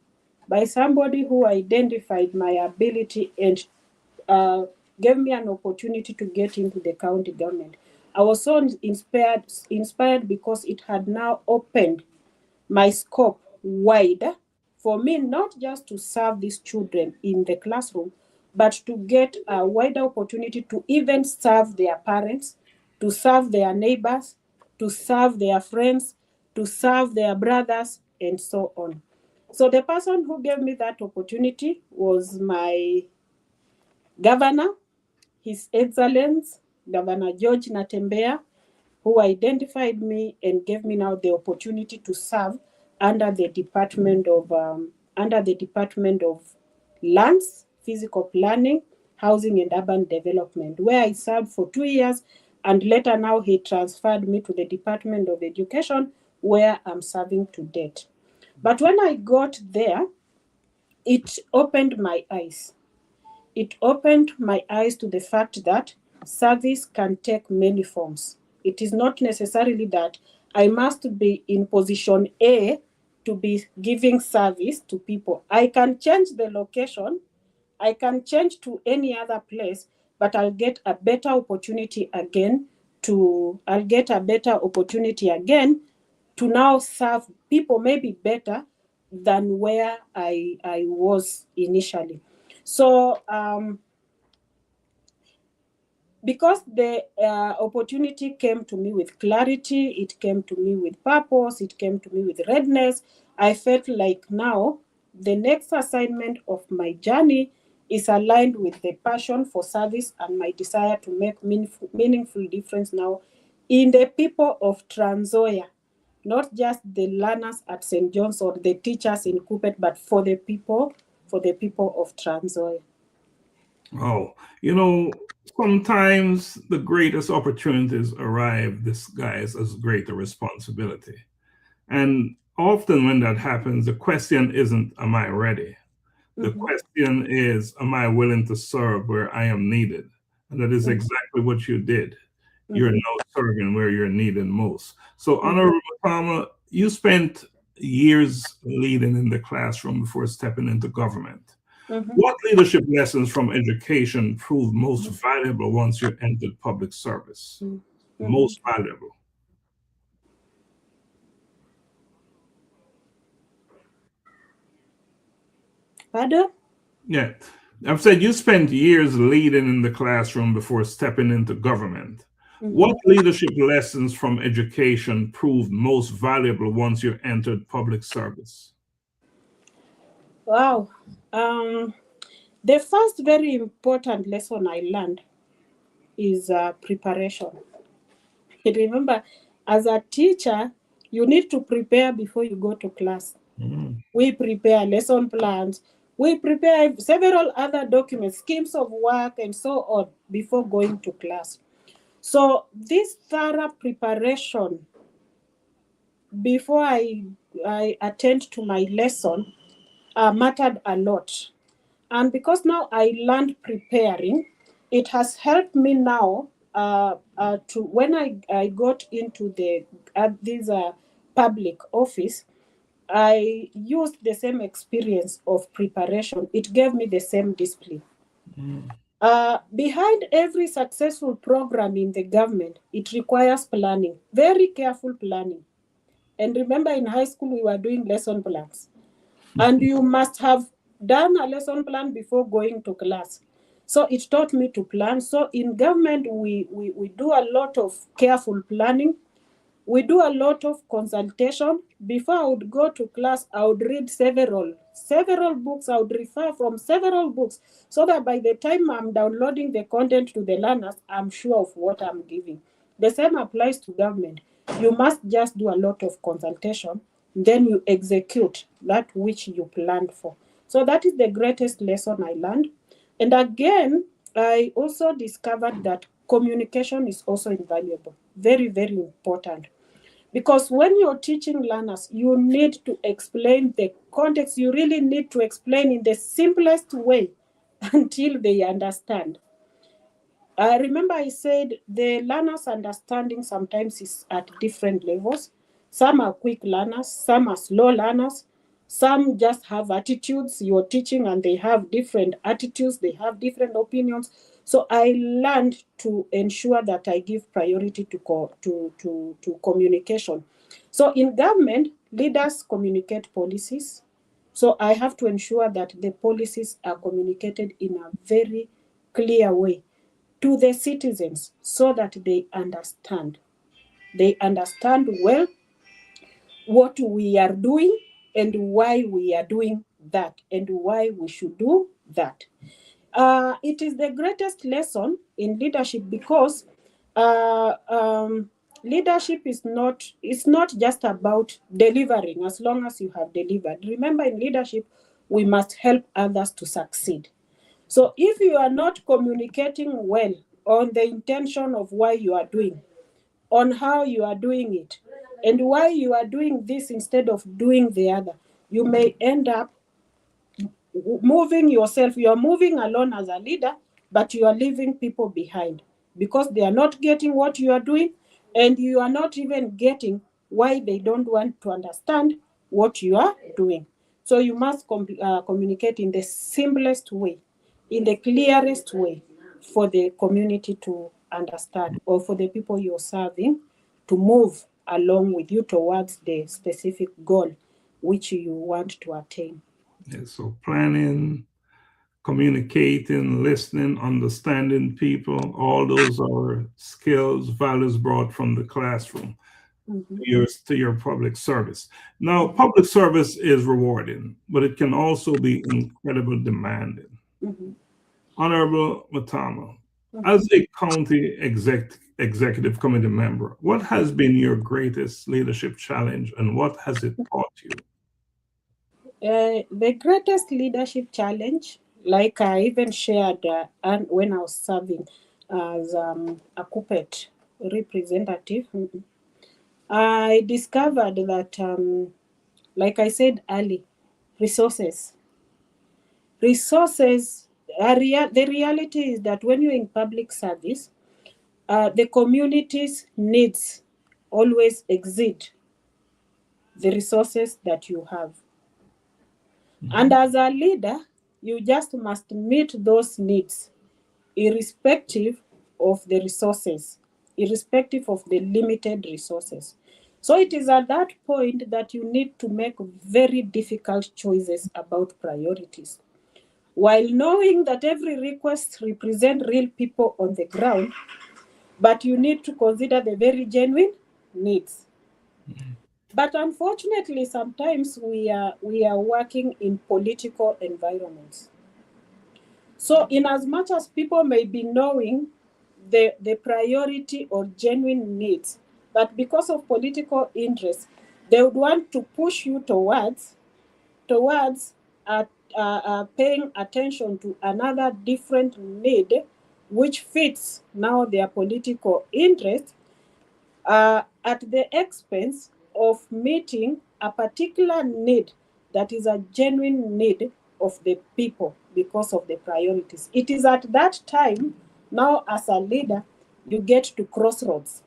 by somebody who identified my ability and gave me an opportunity to get into the county government, I was so inspired because it had now opened my scope wider for me, not just to serve these children in the classroom, but to get a wider opportunity to even serve their parents, to serve their neighbors, to serve their friends, to serve their brothers, and so on. So the person who gave me that opportunity was my governor, His Excellency Governor George Natembeya, who identified me and gave me now the opportunity to serve under the Department of Lands, Physical Planning, Housing and Urban Development, where I served for 2 years, and later now he transferred me to the Department of Education, where I'm serving to date. But when I got there, it opened my eyes. It opened my eyes to the fact that service can take many forms. It is not necessarily that I must be in position A to be giving service to people. I can change the location, I can change to any other place, but I'll get a better opportunity again to now serve people maybe better than where I was initially. So because the opportunity came to me with clarity, it came to me with purpose, it came to me with readiness, I felt like now the next assignment of my journey is aligned with the passion for service and my desire to make meaningful difference now in the people of NZOIA, not just the learners at St. John's or the teachers in Kupet, but for the people of NZOIA. Oh, sometimes the greatest opportunities arrive disguised as greater responsibility. And often when that happens, the question isn't, am I ready? The question is, am I willing to serve where I am needed? And that is exactly what you did. You're now serving where you're needed most. So, Honorable Mutama, you spent years leading in the classroom before stepping into government. What leadership lessons from education proved most valuable once you entered public service? Most valuable. Pardon? Yeah. I've said you spent years leading in the classroom before stepping into government. What leadership lessons from education proved most valuable once you entered public service? Wow. The first very important lesson I learned is preparation. Remember, as a teacher, you need to prepare before you go to class. We prepare lesson plans. We prepare several other documents, schemes of work, and so on before going to class. So this thorough preparation before I attend to my lesson mattered a lot. And because now I learned preparing, it has helped me now to when I got into this public office, I used the same experience of preparation. It gave me the same discipline. Behind every successful program in the government, it requires planning, very careful planning. And remember, in high school, we were doing lesson plans. And you must have done a lesson plan before going to class. So it taught me to plan. So in government, we do a lot of careful planning. We do a lot of consultation. Before I would go to class, I would read several books. I would refer from several books so that by the time I'm downloading the content to the learners, I'm sure of what I'm giving. The same applies to government. You must just do a lot of consultation, then you execute that which you planned for. So that is the greatest lesson I learned. And again, I also discovered that communication is also invaluable, very, very important. Because when you're teaching learners, you need to explain the context. You really need to explain in the simplest way until they understand. I remember I said the learners' understanding sometimes is at different levels. Some are quick learners, some are slow learners, some just have attitudes. You're teaching and they have different attitudes, they have different opinions. So I learned to ensure that I give priority to communication. So in government, leaders communicate policies. So I have to ensure that the policies are communicated in a very clear way to the citizens so that they understand. They understand well what we are doing and why we are doing that and why we should do that. It is the greatest lesson in leadership because leadership is not just about delivering as long as you have delivered. Remember, in leadership, we must help others to succeed. So if you are not communicating well on the intention of why you are doing, on how you are doing it, and why you are doing this instead of doing the other, you may end up moving yourself. You are moving alone as a leader, but you are leaving people behind because they are not getting what you are doing, and you are not even getting why they don't want to understand what you are doing. So you must communicate in the simplest way, in the clearest way for the community to understand, or for the people you're serving to move along with you towards the specific goal which you want to attain. Yeah, so planning, communicating, listening, understanding people, all those are skills, values brought from the classroom to your public service. Now, public service is rewarding, but it can also be incredibly demanding. Honorable Mutama, as a county executive committee member, what has been your greatest leadership challenge and what has it taught you? The greatest leadership challenge, like I even shared and when I was serving as a corporate representative, I discovered that, like I said early, resources. Resources, the reality is that when you're in public service, the community's needs always exceed the resources that you have. And as a leader, you just must meet those needs, irrespective of the resources, irrespective of the limited resources. So it is at that point that you need to make very difficult choices about priorities. While knowing that every request represents real people on the ground, but you need to consider the very genuine needs. But unfortunately, sometimes we are working in political environments. So in as much as people may be knowing the priority or genuine needs, but because of political interest, they would want to push you towards paying attention to another different need, which fits now their political interest, at the expense of meeting a particular need that is a genuine need of the people because of the priorities. It is at that time, now as a leader, you get to crossroads.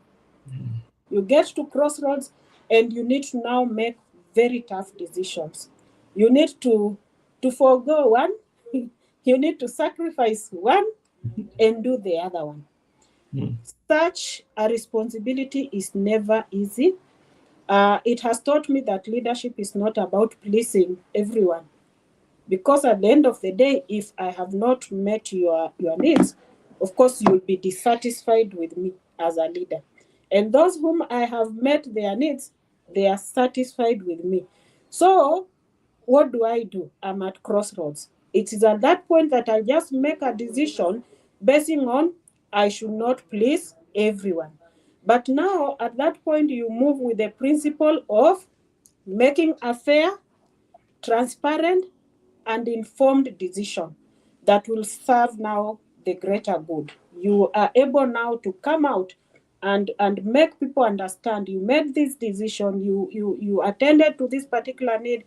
You get to crossroads and you need to now make very tough decisions. You need to forego one, you need to sacrifice one and do the other one. Such a responsibility is never easy. It has taught me that leadership is not about pleasing everyone. Because at the end of the day, if I have not met your needs, of course, you'll be dissatisfied with me as a leader. And those whom I have met their needs, they are satisfied with me. So what do? I'm at crossroads. It is at that point that I just make a decision basing on I should not please everyone. But now at that point, you move with the principle of making a fair, transparent, and informed decision that will serve now the greater good. You are able now to come out and make people understand you made this decision, you attended to this particular need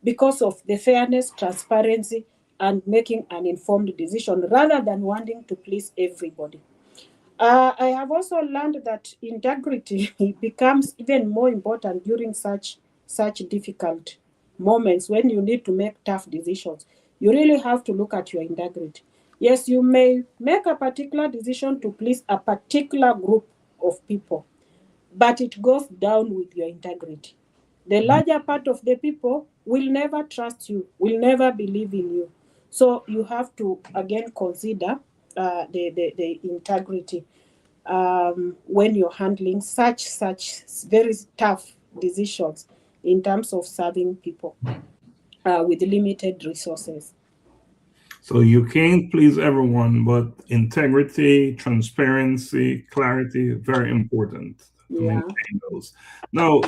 because of the fairness, transparency, and making an informed decision rather than wanting to please everybody. I have also learned that integrity becomes even more important during such difficult moments when you need to make tough decisions. You really have to look at your integrity. Yes, you may make a particular decision to please a particular group of people, but it goes down with your integrity. The larger part of the people will never trust you, will never believe in you. So you have to again consider the integrity when you're handling such very tough decisions in terms of serving people with limited resources. So you can't please everyone, but integrity, transparency, clarity, very important to Yeah. maintain those. Now,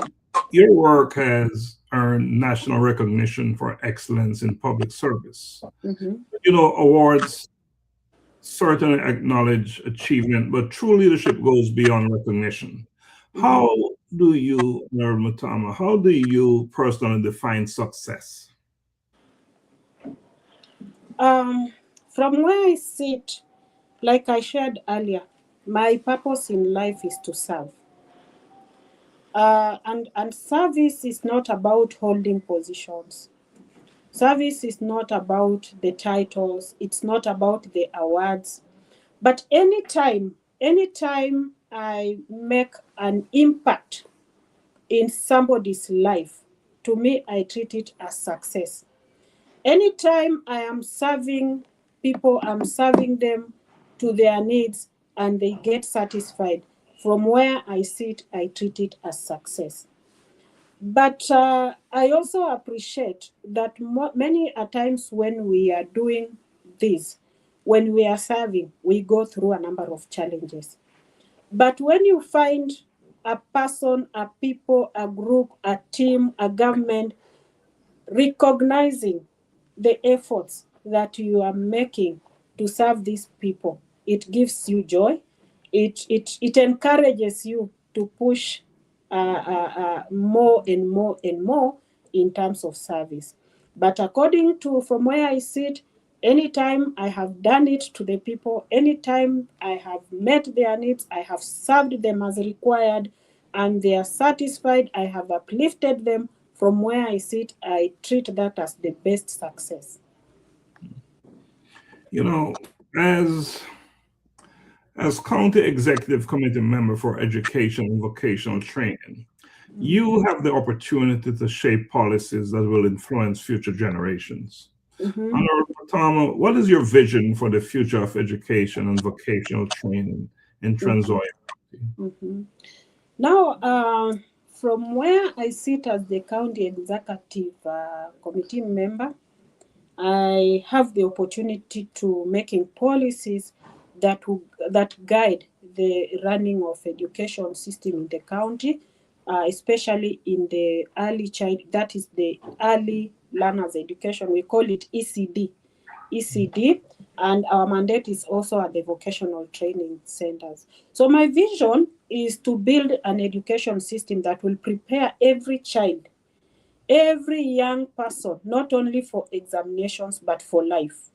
your work has earned national recognition for excellence in public service. Mm-hmm. Awards certainly acknowledge achievement, but true leadership goes beyond recognition. How do you, Honorable Mutama, how do you personally define success? From where I sit, like I shared earlier, my purpose in life is to serve. And service is not about holding positions. Service is not about the titles. It's not about the awards. But anytime I make an impact in somebody's life, to me, I treat it as success. Anytime I am serving people, I'm serving them to their needs and they get satisfied. From where I sit, I treat it as success. But I also appreciate that many a times when we are doing this, when we are serving, we go through a number of challenges. But when you find a person, a people, a group, a team, a government recognizing the efforts that you are making to serve these people, it gives you joy. It encourages you to push more and more and more in terms of service. But according to from where I sit, anytime I have done it to the people, anytime I have met their needs, I have served them as required, and they are satisfied, I have uplifted them. From where I sit, I treat that as the best success. As County Executive Committee member for Education and Vocational Training, you have the opportunity to shape policies that will influence future generations. Honorable Mutama, what is your vision for the future of education and vocational training in NZOIA County? Now, from where I sit as the County Executive Committee member, I have the opportunity to making policies that guide the running of education system in the county, especially in the early child, that is the early learners education. We call it ECD. And our mandate is also at the vocational training centers. So my vision is to build an education system that will prepare every child, every young person, not only for examinations, but for life.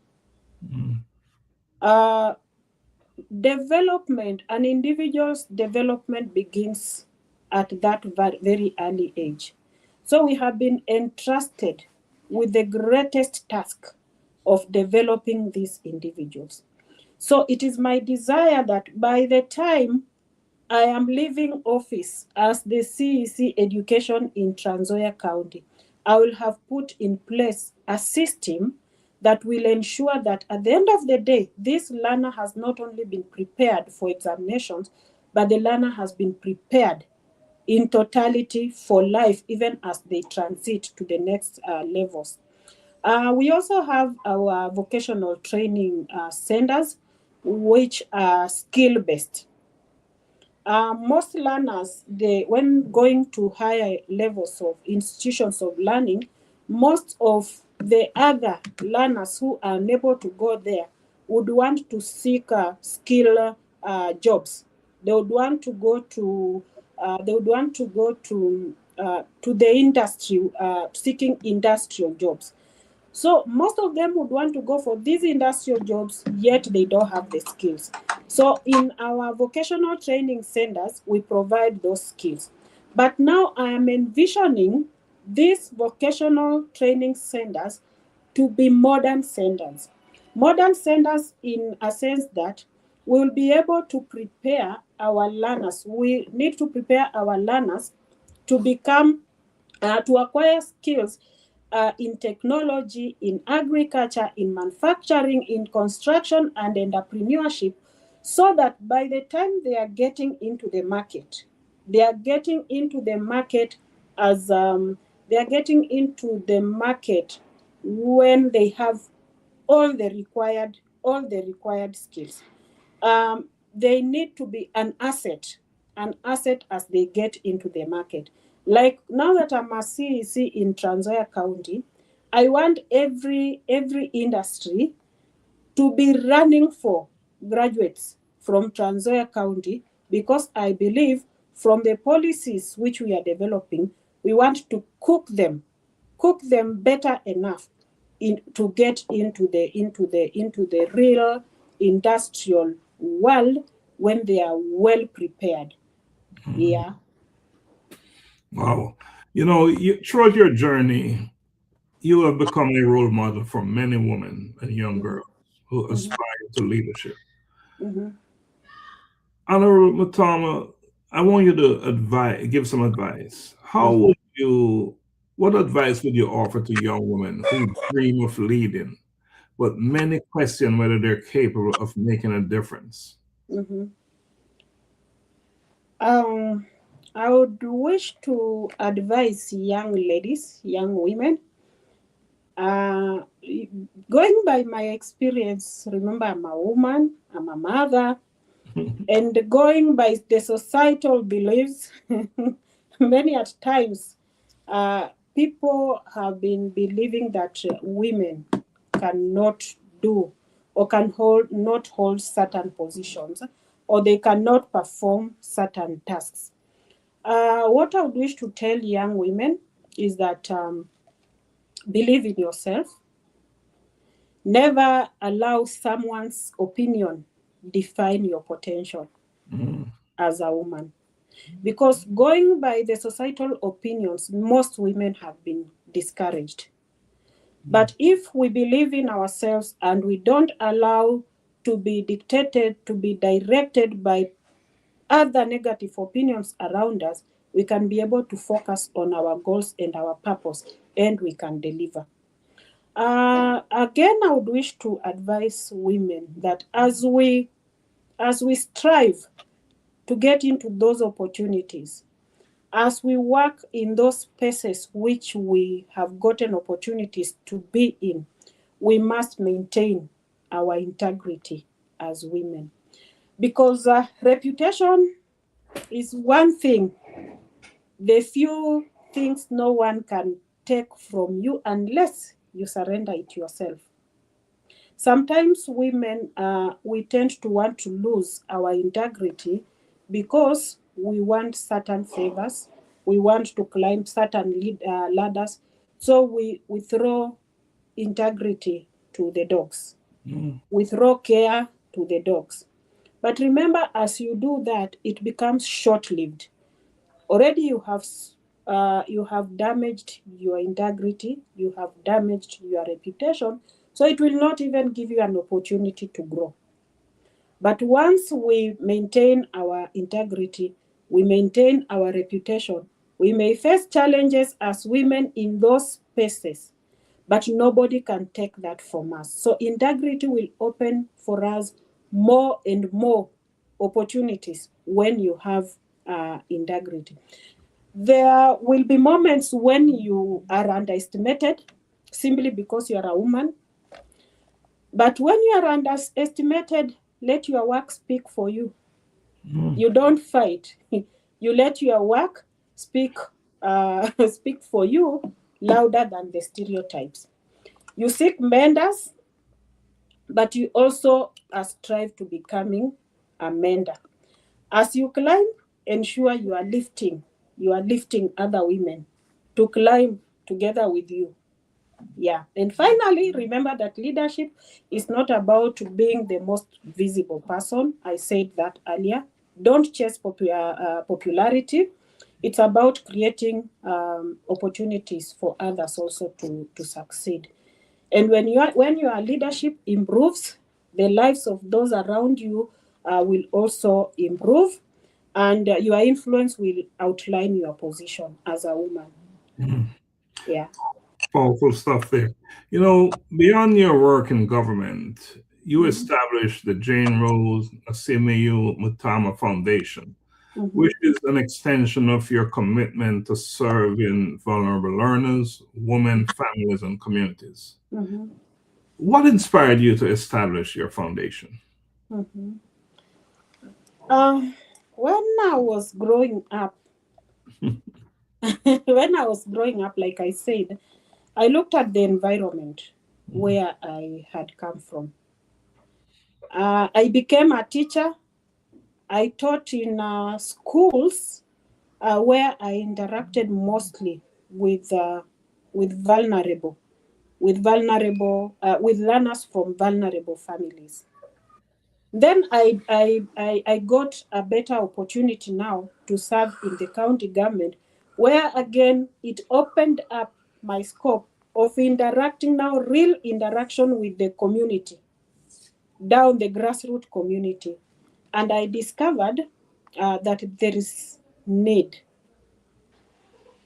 Development, an individual's development begins at that very early age. So we have been entrusted with the greatest task of developing these individuals. So it is my desire that by the time I am leaving office as the CEC Education in NZOIA County, I will have put in place a system that will ensure that at the end of the day, this learner has not only been prepared for examinations, but the learner has been prepared in totality for life, even as they transit to the next levels. We also have our vocational training centers, which are skill-based. Most learners, when going to higher levels of institutions of learning, most of the other learners who are unable to go there would want to seek skill jobs. They would want to go to the industry, seeking industrial jobs. So most of them would want to go for these industrial jobs, yet they don't have the skills. So in our vocational training centers, we provide those skills. But now I am envisioning these vocational training centers to be modern centers. Modern centers in a sense that we will be able to prepare our learners. We need to prepare our learners to become, to acquire skills in technology, in agriculture, in manufacturing, in construction, and entrepreneurship, so that by the time they are getting into the market, they are getting into the market they are getting into the market when they have all the required skills. They need to be an asset as they get into the market. Like now that I'm a CEC in Trans Nzoia County, I want every industry to be running for graduates from Trans Nzoia County, because I believe from the policies which we are developing, we want to cook them better enough to get into the real industrial world when they are well prepared. Yeah. Wow. Throughout your journey, you have become a role model for many women and young girls who aspire to leadership. Mm-hmm. Honorable Mutama, I want you to give some advice. What advice would you offer to young women who dream of leading, but many question whether they're capable of making a difference? Mm-hmm. I would wish to advise young ladies, young women, going by my experience. Remember, I'm a woman, I'm a mother, and going by the societal beliefs, many at times, people have been believing that women cannot do or not hold certain positions, or they cannot perform certain tasks. What I would wish to tell young women is that believe in yourself. Never allow someone's opinion define your potential as a woman. Because going by the societal opinions, most women have been discouraged. But if we believe in ourselves and we don't allow to be dictated, to be directed by other negative opinions around us, we can be able to focus on our goals and our purpose, and we can deliver. Again, I would wish to advise women that as we strive to get into those opportunities, as we work in those spaces which we have gotten opportunities to be in, we must maintain our integrity as women. Because reputation is one thing, the few things no one can take from you unless you surrender it yourself. Sometimes women, we tend to want to lose our integrity because we want certain favors, we want to climb certain ladders, so we throw integrity to the dogs. We throw care to the dogs. But remember, as you do that, it becomes short-lived. Already you have damaged your integrity, you have damaged your reputation, so it will not even give you an opportunity to grow. But once we maintain our integrity, we maintain our reputation, we may face challenges as women in those spaces, but nobody can take that from us. So integrity will open for us more and more opportunities when you have integrity. There will be moments when you are underestimated simply because you are a woman. But when you are underestimated, let your work speak for you. You don't fight. You let your work speak for you louder than the stereotypes. You seek mentors, but you also strive to becoming a mentor. As you climb, ensure you are lifting other women to climb together with you. Yeah. And finally, remember that leadership is not about being the most visible person. I said that earlier. Don't chase popularity. It's about creating opportunities for others also to succeed. And when your leadership improves, the lives of those around you will also improve, and your influence will outline your position as a woman. Yeah. Powerful stuff there. You know, beyond your work in government, you Mhm. established the Jane Rose Nasimiyu Mutama Foundation, Mhm. which is an extension of your commitment to serving vulnerable learners, women, families, and communities. Mhm. What inspired you to establish your foundation? Mhm. Uh, when I was growing up, like I said, I looked at the environment where I had come from. I became a teacher. I taught in schools where I interacted mostly with vulnerable, with learners from vulnerable families. Then I got a better opportunity now to serve in the county government, where again it opened up my scope of interacting now, real interaction with the community, down the grassroots community. And I discovered that there is need.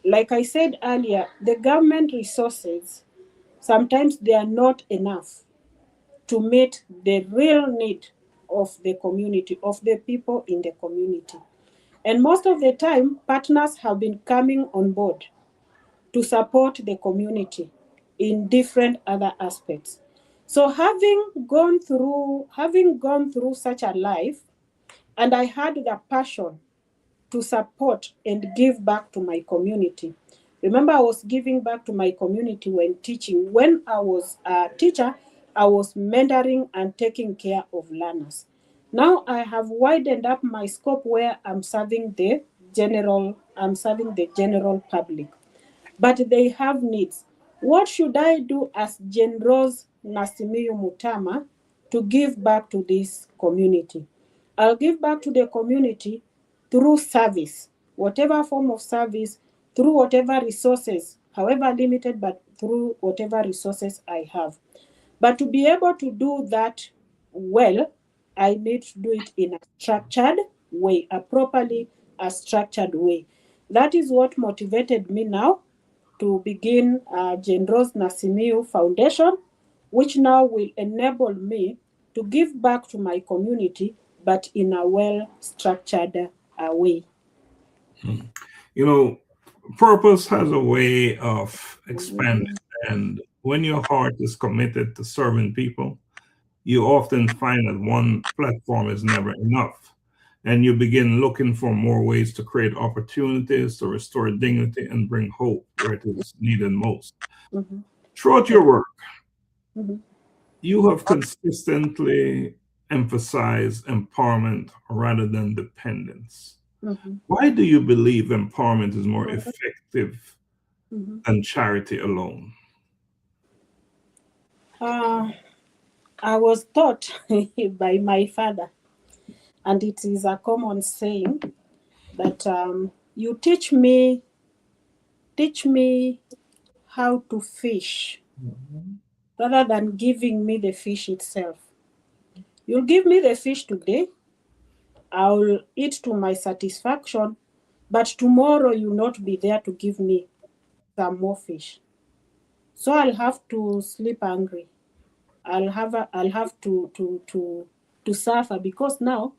Like I said earlier, the government resources, sometimes they are not enough to meet the real need of the community, of the people in the community. And most of the time, partners have been coming on board to support the community in different other aspects. So having gone through such a life, and I had the passion to support and give back to my community. Remember, I was giving back to my community when teaching. When I was a teacher, I was mentoring and taking care of learners. Now I have widened up my scope where I'm serving the general public. But they have needs. What should I do as Janerose Nasimiyu Mutama to give back to this community? I'll give back to the community through service, whatever form of service, through whatever resources, however limited, but through whatever resources I have. But to be able to do that well, I need to do it in a structured way, a structured way. That is what motivated me now to begin Janerose Nasimiyu Foundation, which now will enable me to give back to my community, but in a well-structured way. You know, purpose has a way of expanding, and when your heart is committed to serving people, you often find that one platform is never enough. And you begin looking for more ways to create opportunities to restore dignity and bring hope where it is needed most. Mm-hmm. Throughout your work, Mm-hmm. you have consistently emphasized empowerment rather than dependence. Mm-hmm. Why do you believe empowerment is more effective Mm-hmm. than charity alone? Uh, I was taught by my father, and it is a common saying that you teach me how to fish rather than giving me the fish itself. You'll give me the fish today, I'll eat to my satisfaction, but tomorrow you'll not be there to give me some more fish. So I'll have to sleep hungry. I'll have to suffer because now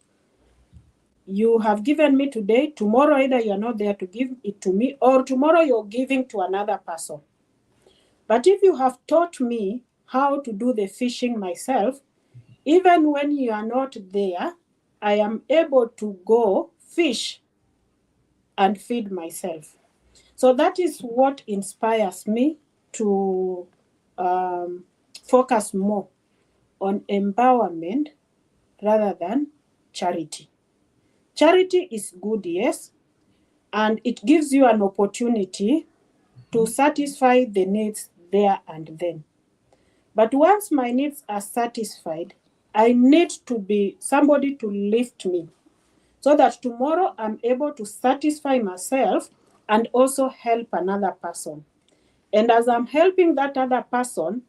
you have given me today, tomorrow either you're not there to give it to me or tomorrow you're giving to another person. But if you have taught me how to do the fishing myself, even when you are not there, I am able to go fish and feed myself. So that is what inspires me to um, focus more on empowerment rather than charity. Charity is good, yes, and it gives you an opportunity to satisfy the needs there and then. But once my needs are satisfied, I need to be somebody to lift me so that tomorrow I'm able to satisfy myself and also help another person. And as I'm helping that other person,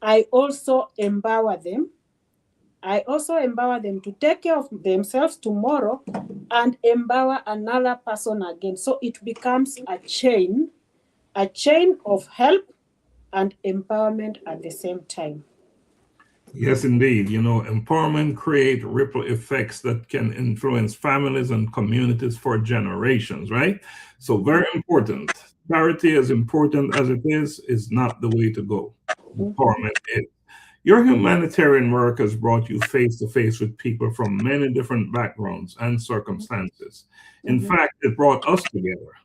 I also empower them. I also empower them to take care of themselves tomorrow and empower another person again. So it becomes a chain of help and empowerment at the same time. Yes, indeed. Empowerment creates ripple effects that can influence families and communities for generations, right? So very important. Charity, as important as it is not the way to go. Empowerment is. Your humanitarian work has brought you face to face with people from many different backgrounds and circumstances. In fact, it brought us together.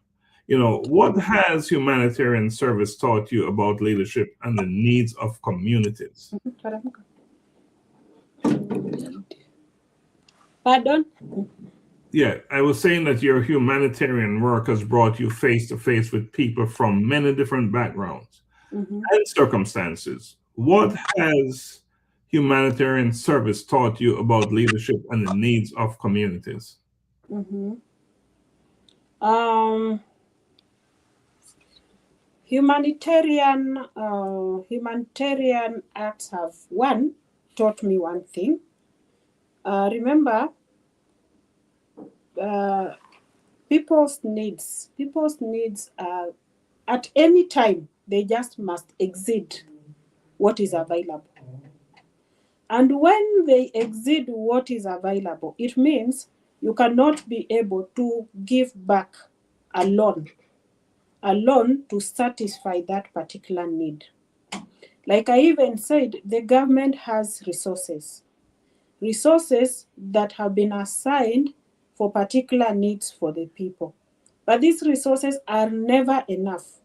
What has humanitarian service taught you about leadership and the needs of communities? Pardon? Yeah, I was saying that your humanitarian work has brought you face to face with people from many different backgrounds and circumstances. What has humanitarian service taught you about leadership and the needs of communities? Humanitarian acts have taught me one thing. Remember, people's needs are at any time, they just must exceed what is available. And when they exceed what is available, it means you cannot be able to give back alone to satisfy that particular need. Like I even said, the government has resources that have been assigned for particular needs for the people. But these resources are never enough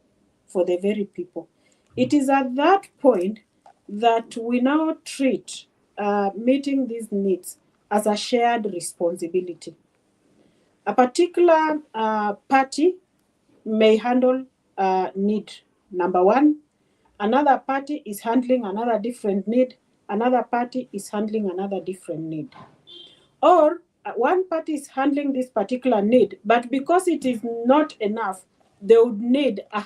for the very people. It is at that point that we now treat meeting these needs as a shared responsibility. A particular party may handle need number one, another party is handling another different need, another party is handling another different need. Or one party is handling this particular need, but because it is not enough, they would need a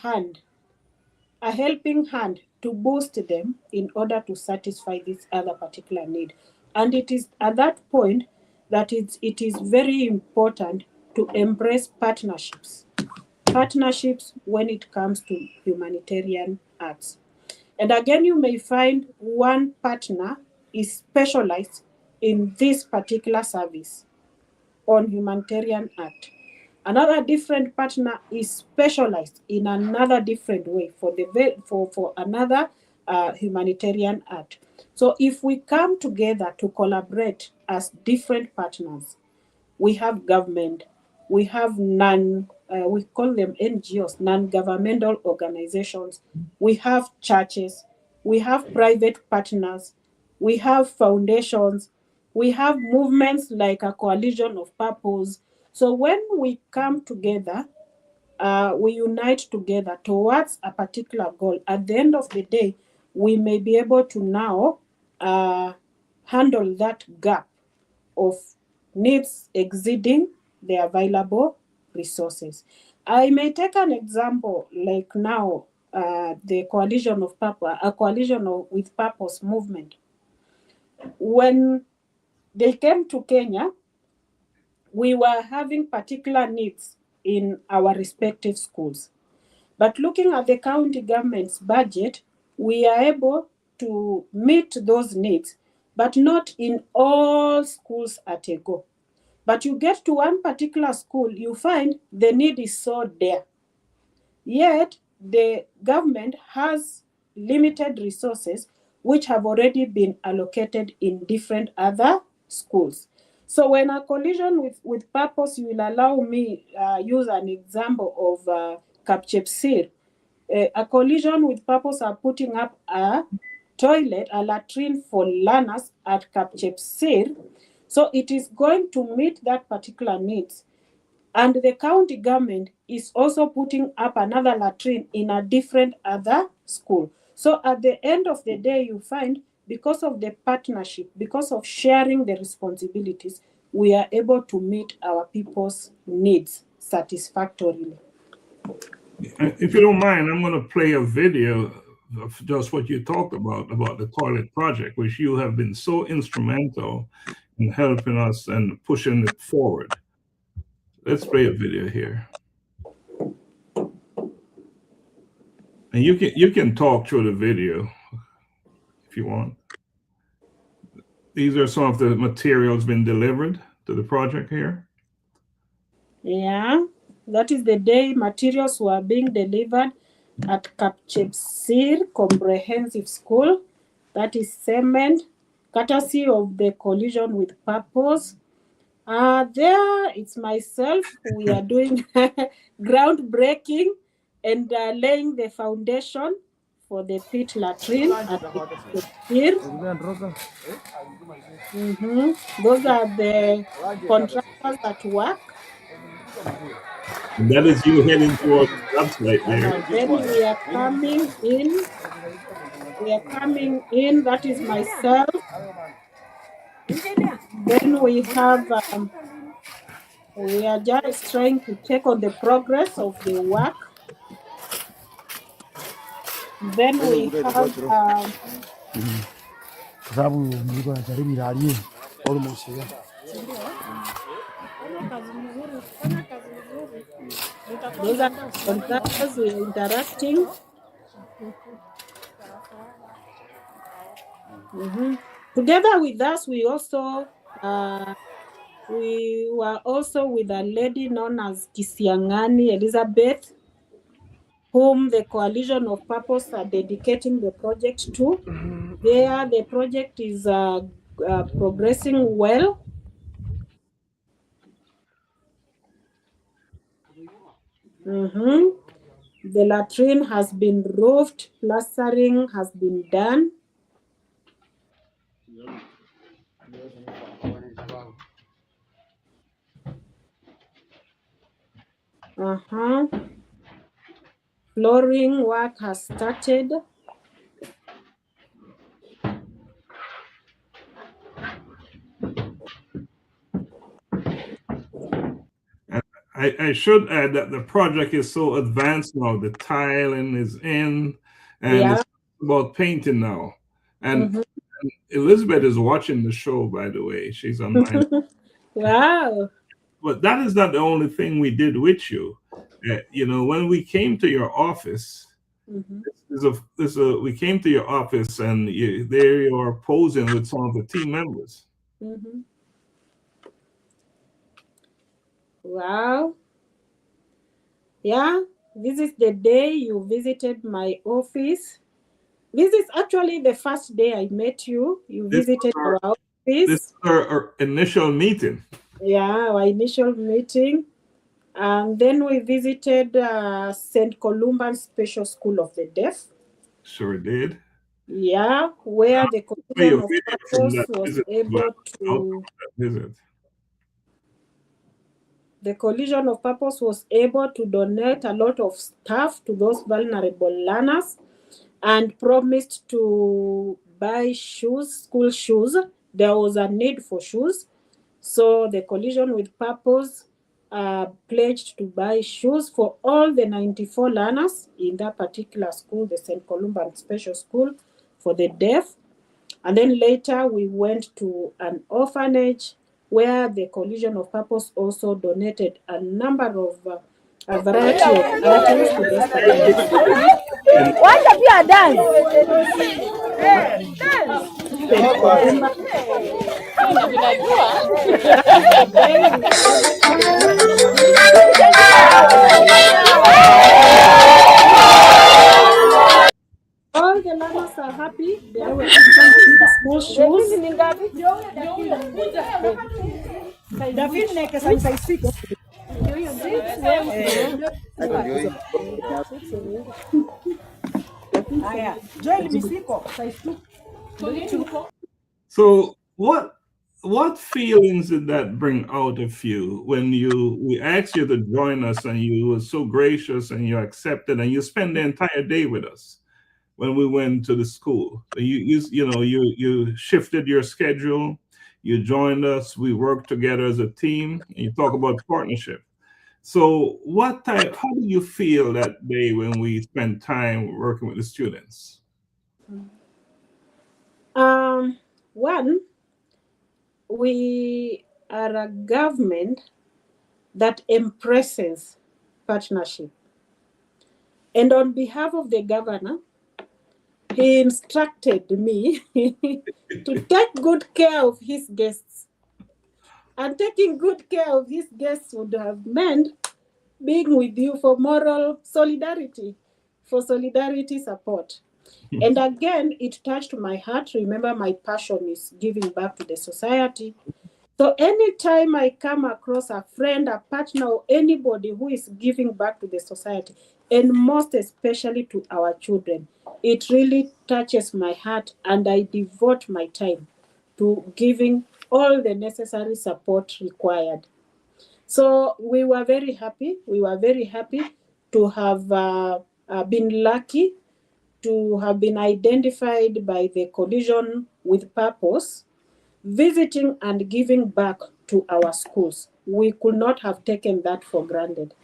helping hand to boost them in order to satisfy this other particular need. And it is at that point that it is very important to embrace partnerships when it comes to humanitarian acts. And again, you may find one partner is specialized in this particular service on humanitarian act. Another different partner is specialized in another different way for another humanitarian act. So if we come together to collaborate as different partners, we have government, we have we call them NGOs, non-governmental organizations, we have churches, we have private partners, we have foundations, we have movements like a coalition of purpose. So when we come together, we unite together towards a particular goal. At the end of the day, we may be able to now handle that gap of needs exceeding the available resources. I may take an example like now, the coalition of purpose, a coalition with purpose movement. When they came to Kenya, we were having particular needs in our respective schools. But looking at the county government's budget, we are able to meet those needs, but not in all schools at a go. But you get to one particular school, you find the need is so there. Yet, the government has limited resources which have already been allocated in different other schools. So when a coalition with purpose, you will allow me use an example of Kapchepsir. A coalition with purpose are putting up a toilet, a latrine for learners at Kapchepsir. So it is going to meet that particular needs. And the county government is also putting up another latrine in a different other school. So at the end of the day, you find because of the partnership, because of sharing the responsibilities, we are able to meet our people's needs satisfactorily. If you don't mind, I'm going to play a video of just what you talked about the toilet project, which you have been so instrumental in helping us and pushing it forward. Let's play a video here. And you can talk through the video if you want. These are some of the materials been delivered to the project here. Yeah, that is the day materials were being delivered at Kapchepsir Comprehensive School. That is cement, courtesy of the Collision with Purpose. There, it's myself. We are doing groundbreaking and laying the foundation for the pit latrine at Kapchepsir. Those are the contractors at work. And that is you heading towards the website there. Then we are coming in. That is myself. Then we have, we are just trying to check on the progress of the work. Then we have, those are contractors we are interacting. Together with us, we also we were also with a lady known as Kisiangani Elizabeth, whom the Coalition of Purpose are dedicating the project to. There, the project is progressing well. The latrine has been roofed, plastering has been done. Flooring work has started. I should add that the project is so advanced now. The tiling is in, and it's about painting now. And Elizabeth is watching the show, by the way. She's online. Wow. But that is not the only thing we did with you. When we came to your office, we came to your office, and there you are posing with some of the team members. Wow. Yeah, this is the day you visited my office. This is actually the first day I met you. You visited our office. This is our initial meeting. Yeah, our initial meeting. And then we visited St. Columban's Special School of the Deaf. Sure did. Yeah, where the Coalition of Purpose was able to visit. The Coalition of Purpose was able to donate a lot of stuff to those vulnerable learners and promised to buy shoes, school shoes. There was a need for shoes. So the Coalition with Purpose pledged to buy shoes for all the 94 learners in that particular school, the St. Columban Special School for the Deaf. And then later we went to an orphanage where the Coalition of Purpose also donated a number of a variety of items to those participants. Why have you done? All the learners are happy. They are wearing the school shoes. So what what feelings did that bring out of you when we asked you to join us and you were so gracious and you accepted and you spent the entire day with us when we went to the school? You shifted your schedule, you joined us, we worked together as a team, and you talk about partnership. So how did you feel that day when we spent time working with the students? One, we are a government that embraces partnership. And on behalf of the governor, he instructed me to take good care of his guests. And taking good care of his guests would have meant being with you for moral solidarity, for solidarity support. And again, it touched my heart. Remember, my passion is giving back to the society. So anytime I come across a friend, a partner, or anybody who is giving back to the society, and most especially to our children, it really touches my heart, and I devote my time to giving all the necessary support required. So we were very happy. We were very happy to have been lucky to have been identified by the Collision with Purpose, visiting and giving back to our schools. We could not have taken that for granted.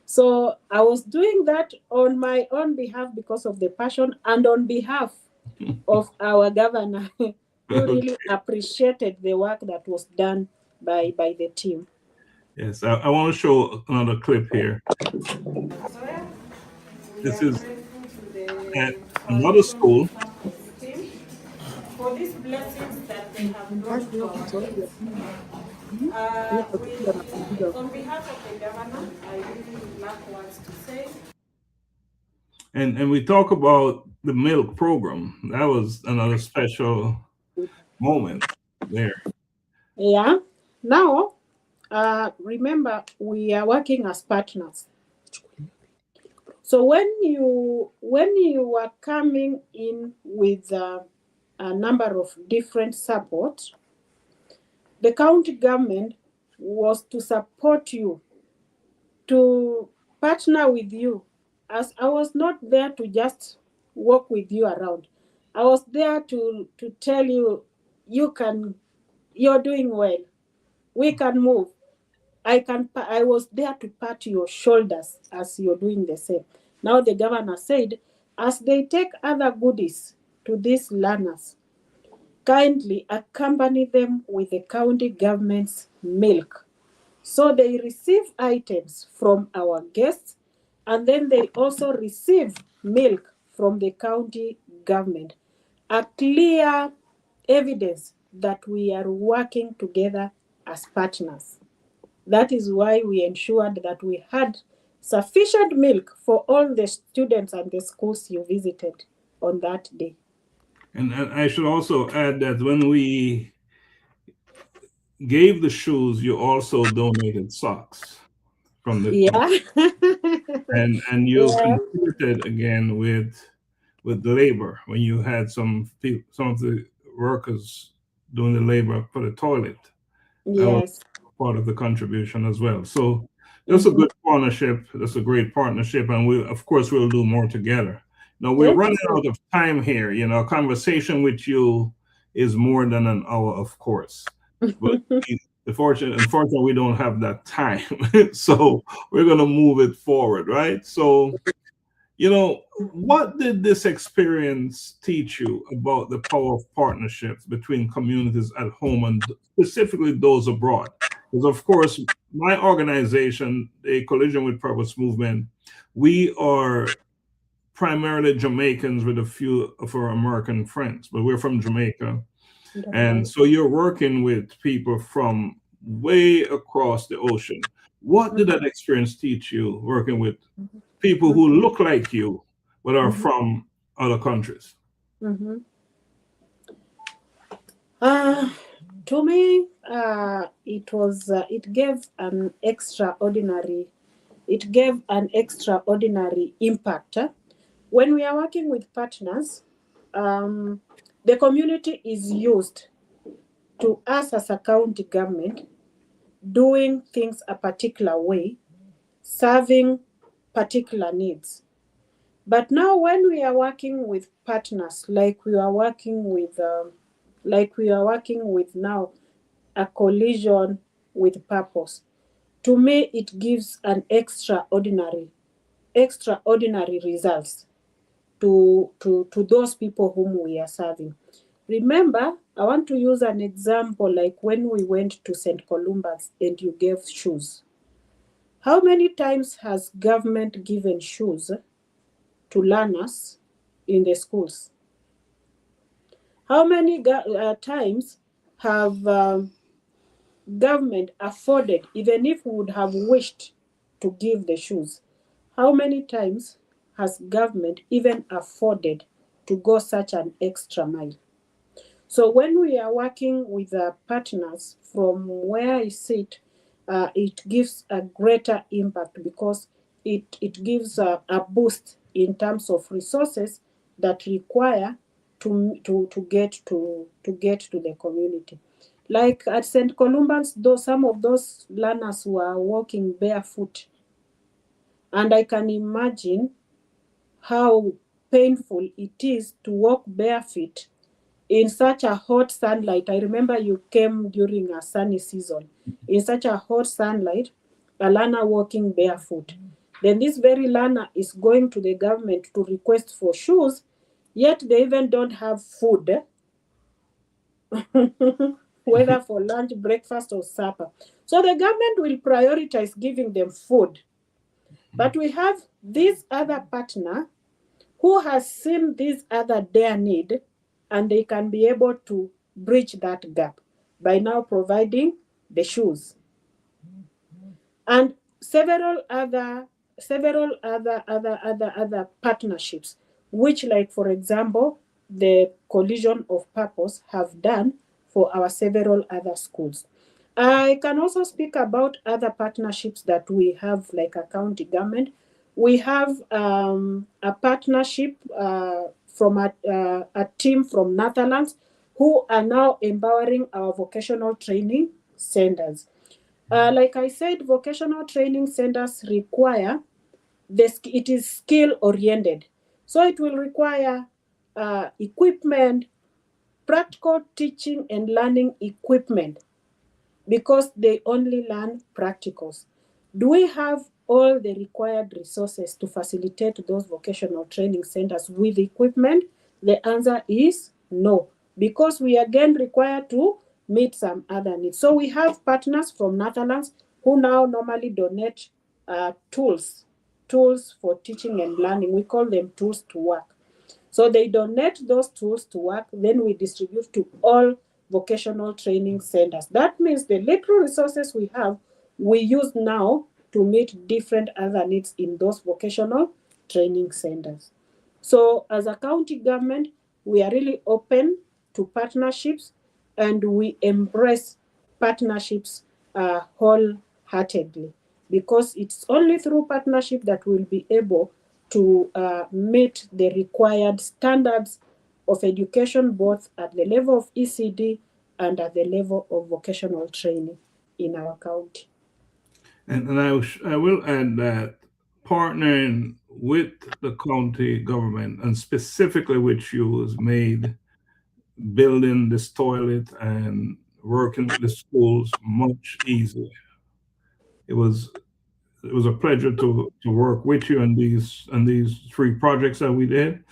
So I was doing that on my own behalf because of the passion and on behalf of our governor, who really appreciated the work that was done by the team. Yes, I want to show another clip here. We This are is grateful to the at another Coalition school. team for these blessings that they have brought to our lives. On behalf of the governor, I really lack words to say. And we talk about the milk program. That was another special moment there. Yeah. Now, remember, we are working as partners. So when you are coming in with a number of different support, the county government was to support you, to partner with you, as I was not there to just walk with you around. I was there to tell you, you're doing well. We can move. I was there to pat your shoulders as you're doing the same. Now the governor said, as they take other goodies to these learners, kindly accompany them with the county government's milk. So they receive items from our guests, and then they also receive milk from the county government. A clear evidence that we are working together as partners. That is why we ensured that we had sufficient milk for all the students and the schools you visited on that day. And I should also add that when we gave the shoes, you also donated socks from the team. Yeah. And you Yeah. contributed again with the labor when you had some of the workers doing the labor for the toilet. That was Yes. part of the contribution as well. So that's a good partnership. That's a great partnership, and we, of course, we'll do more together. Now we're Thank running you. out of time here. You know, a conversation with you is more than an hour, of course. But unfortunately, we don't have that time. So we're gonna move it forward, right? So, you know, what did this experience teach you about the power of partnerships between communities at home and specifically those abroad? Because, of course, my organization, the Collision with Purpose Movement, we are primarily Jamaicans with a few of our American friends, but we're from Jamaica. And so you're working with people from way across the ocean. What did that experience teach you working with people who look like you but are from other countries? To me, it gave an extraordinary impact. When we are working with partners, the community is used to us as a county government doing things a particular way, serving particular needs. But now when we are working with partners, like we are working with now a collision with purpose, to me it gives an extraordinary results to those people whom we are serving. Remember, I want to use an example like when we went to St. Columba's and you gave shoes. How many times has government given shoes to learners in the schools? How many times have government afforded, even if we would have wished to give the shoes, how many times has government even afforded to go such an extra mile? So when we are working with partners from where I sit, it gives a greater impact because it gives a boost in terms of resources that require to get to the community. Like at St. Columba's, though some of those learners were walking barefoot, and I can imagine how painful it is to walk barefoot in such a hot sunlight. I remember you came during a sunny season. In such a hot sunlight, a learner walking barefoot. Then this very learner is going to the government to request for shoes, yet they even don't have food, whether for lunch, breakfast, or supper. So the government will prioritize giving them food. But we have this other partner who has seen this other their need, and they can be able to bridge that gap by now providing the shoes. And several other partnerships, which, like for example, the Collision of Purpose have done for our several other schools. I can also speak about other partnerships that we have, like a county government. We have a partnership from a team from Netherlands who are now empowering our vocational training centers. Like I said, vocational training centers require, it is skill oriented. So it will require equipment, practical teaching and learning equipment, because they only learn practicals. Do we have all the required resources to facilitate those vocational training centers with equipment? The answer is no, because we again require to meet some other needs. So we have partners from Netherlands who now normally donate tools for teaching and learning. We call them tools to work. So they donate those tools to work, then we distribute to all vocational training centers. That means the little resources we have, we use now to meet different other needs in those vocational training centers. So as a county government, we are really open to partnerships, and we embrace partnerships wholeheartedly, because it's only through partnership that we'll be able to meet the required standards of education, both at the level of ECD and at the level of vocational training in our county. And I will add that partnering with the county government, and specifically with you, has made building this toilet and working with the schools much easier. It was a pleasure to work with you on these three projects that we did.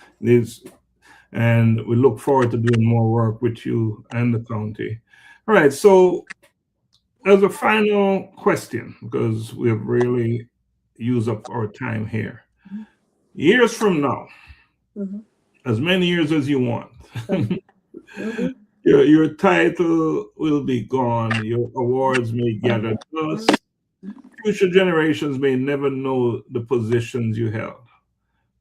And we look forward to doing more work with you and the county. All right, so as a final question, because we've really used up our time here, years from now, as many years as you want, your title will be gone, your awards may gather dust, future generations may never know the positions you held.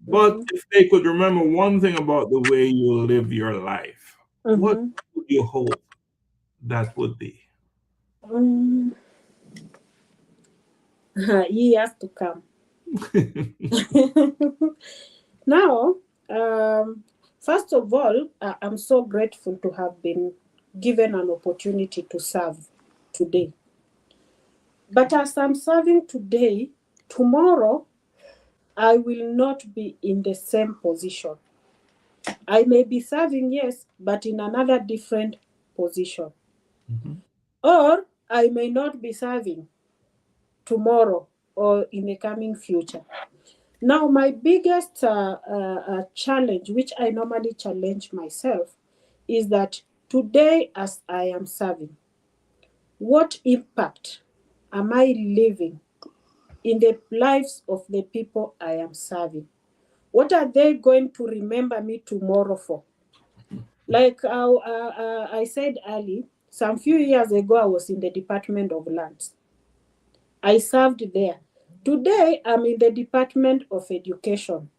But if they could remember one thing about the way you live your life, what would you hope that would be? Years to come. Now, first of all, I'm so grateful to have been given an opportunity to serve today. But as I'm serving today, tomorrow I will not be in the same position. I may be serving, yes, but in another different position. Or I may not be serving tomorrow or in the coming future. Now, my biggest challenge, which I normally challenge myself, is that today as I am serving, what impact am I leaving in the lives of the people I am serving? What are they going to remember me tomorrow for? Like I said earlier, some few years ago, I was in the Department of Lands. I served there. Today, I'm in the Department of Education.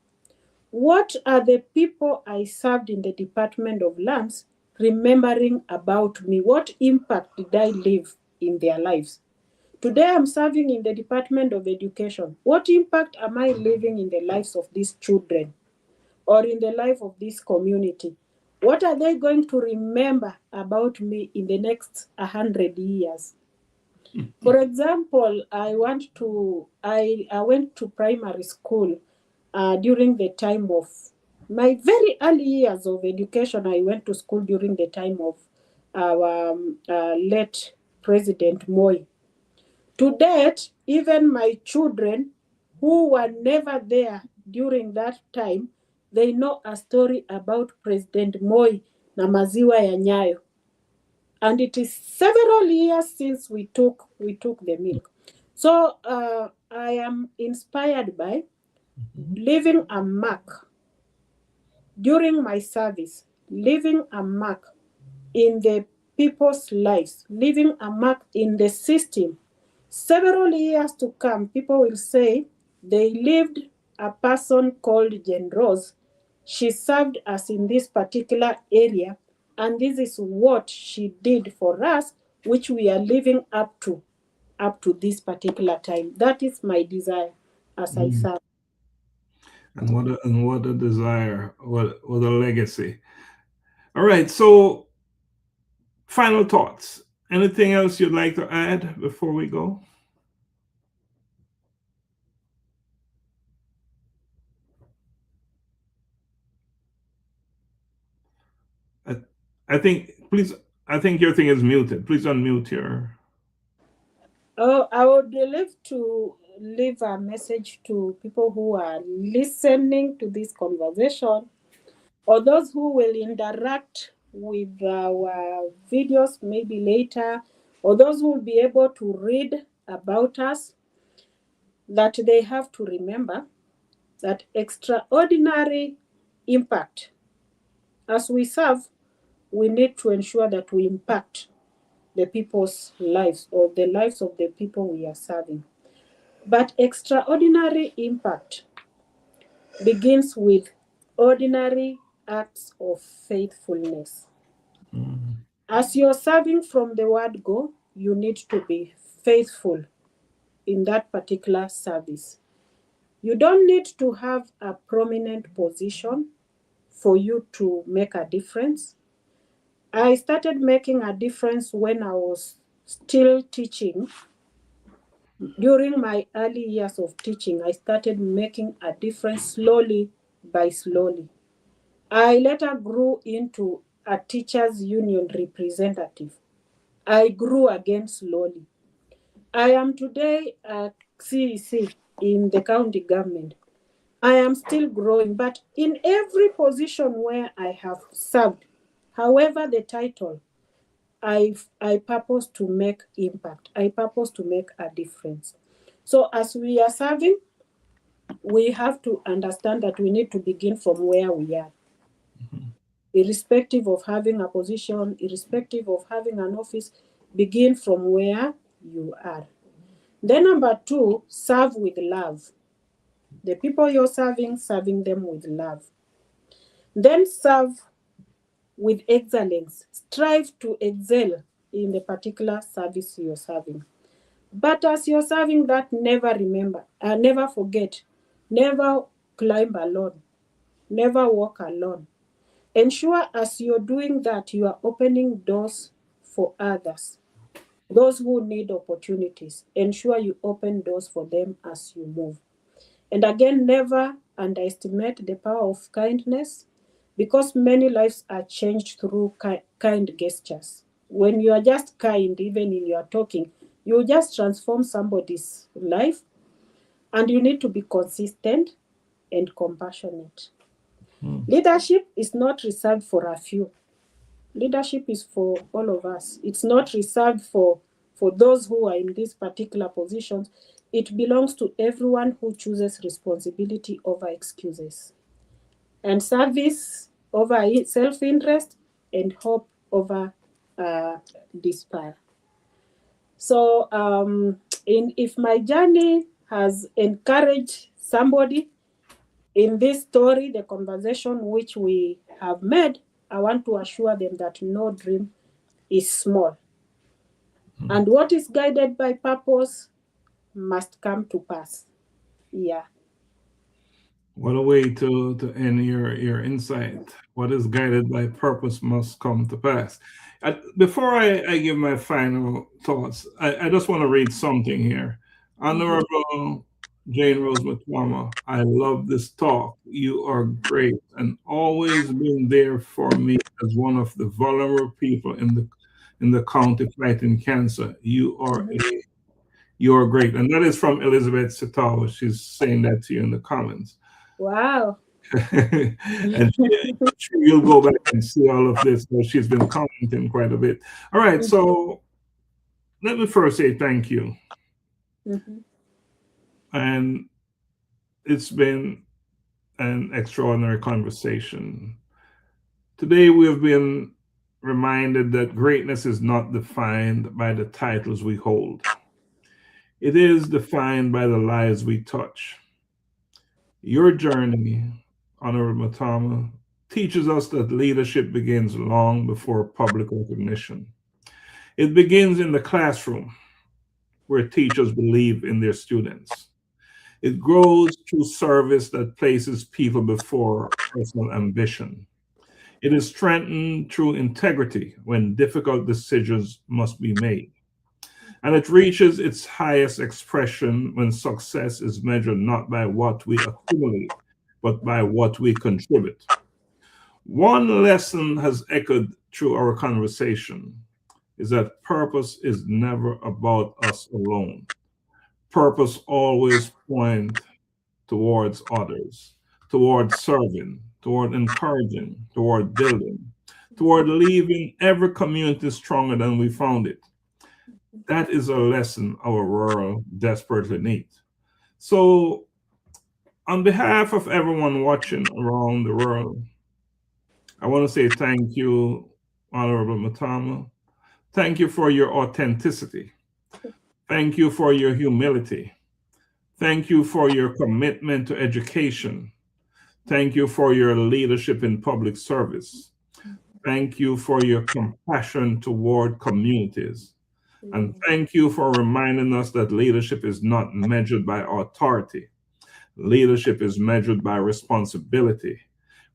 What are the people I served in the Department of Lands remembering about me? What impact did I leave in their lives? Today, I'm serving in the Department of Education. What impact am I leaving in the lives of these children or in the life of this community? What are they going to remember about me in the next 100 years? For example, I went to primary school during the time of my very early years of education. I went to school during the time of our late President Moi. To date, even my children who were never there during that time, they know a story about President Moi na maziwa ya Nyayo. And it is several years since we took the milk. So I am inspired by leaving a mark during my service, leaving a mark in the people's lives, leaving a mark in the system. Several years to come, people will say they lived a person called Janerose. She served us in this particular area, and this is what she did for us, which we are living up to this particular time. That is my desire as I serve. And what a desire, what a legacy. All right, so final thoughts. Anything else you'd like to add before we go? I think your thing is muted. Please unmute your. Oh, I would love to leave a message to people who are listening to this conversation, or those who will interact with our videos maybe later, or those who will be able to read about us, that they have to remember that extraordinary impact. As we serve, we need to ensure that we impact the people's lives or the lives of the people we are serving. But extraordinary impact begins with ordinary acts of faithfulness. As you're serving from the word go, you need to be faithful in that particular service. You don't need to have a prominent position for you to make a difference. I started making a difference when I was still teaching. During my early years of teaching, I started making a difference slowly by slowly. I later grew into a teachers' union representative. I grew again slowly. I am today a CEC in the county government. I am still growing, but in every position where I have served, however the title, I purpose to make impact. I purpose to make a difference. So as we are serving, we have to understand that we need to begin from where we are. Irrespective of having a position, irrespective of having an office, begin from where you are. Then number 2, serve with love. The people you're serving them with love. Then serve with excellence. Strive to excel in the particular service you're serving. But as you're serving that, never forget, never climb alone, never walk alone. Ensure as you're doing that, you are opening doors for others. Those who need opportunities, ensure you open doors for them as you move. And again, never underestimate the power of kindness, because many lives are changed through kind gestures. When you are just kind, even in your talking, you just transform somebody's life, and you need to be consistent and compassionate. Leadership is not reserved for a few. Leadership is for all of us. It's not reserved for those who are in these particular positions. It belongs to everyone who chooses responsibility over excuses, and service over self-interest, and hope over despair. So, if my journey has encouraged somebody in this story, the conversation which we have made, I want to assure them that no dream is small. And what is guided by purpose must come to pass. Yeah. What a way to end your insight. What is guided by purpose must come to pass. Before I give my final thoughts, I just want to read something here. Honorable Janerose Mutama, I love this talk. You are great and always been there for me as one of the vulnerable people in the county fighting cancer. You are great. And that is from Elizabeth Sitawa. She's saying that to you in the comments. Wow. And you'll go back and see all of this. So she's been commenting quite a bit. All right. So let me first say thank you. And it's been an extraordinary conversation. Today we have been reminded that greatness is not defined by the titles we hold. It is defined by the lives we touch. Your journey, Honorable Mutama, teaches us that leadership begins long before public recognition. It begins in the classroom, where teachers believe in their students. It grows through service that places people before personal ambition. It is strengthened through integrity when difficult decisions must be made. And it reaches its highest expression when success is measured not by what we accumulate, but by what we contribute. One lesson has echoed through our conversation is that purpose is never about us alone. Purpose always points towards others, toward serving, toward encouraging, toward building, toward leaving every community stronger than we found it. That is a lesson our world desperately needs. So, on behalf of everyone watching around the world, I want to say thank you, Honorable Mutama. Thank you for your authenticity. Thank you for your humility. Thank you for your commitment to education. Thank you for your leadership in public service. Thank you for your compassion toward communities. And thank you for reminding us that leadership is not measured by authority. Leadership is measured by responsibility.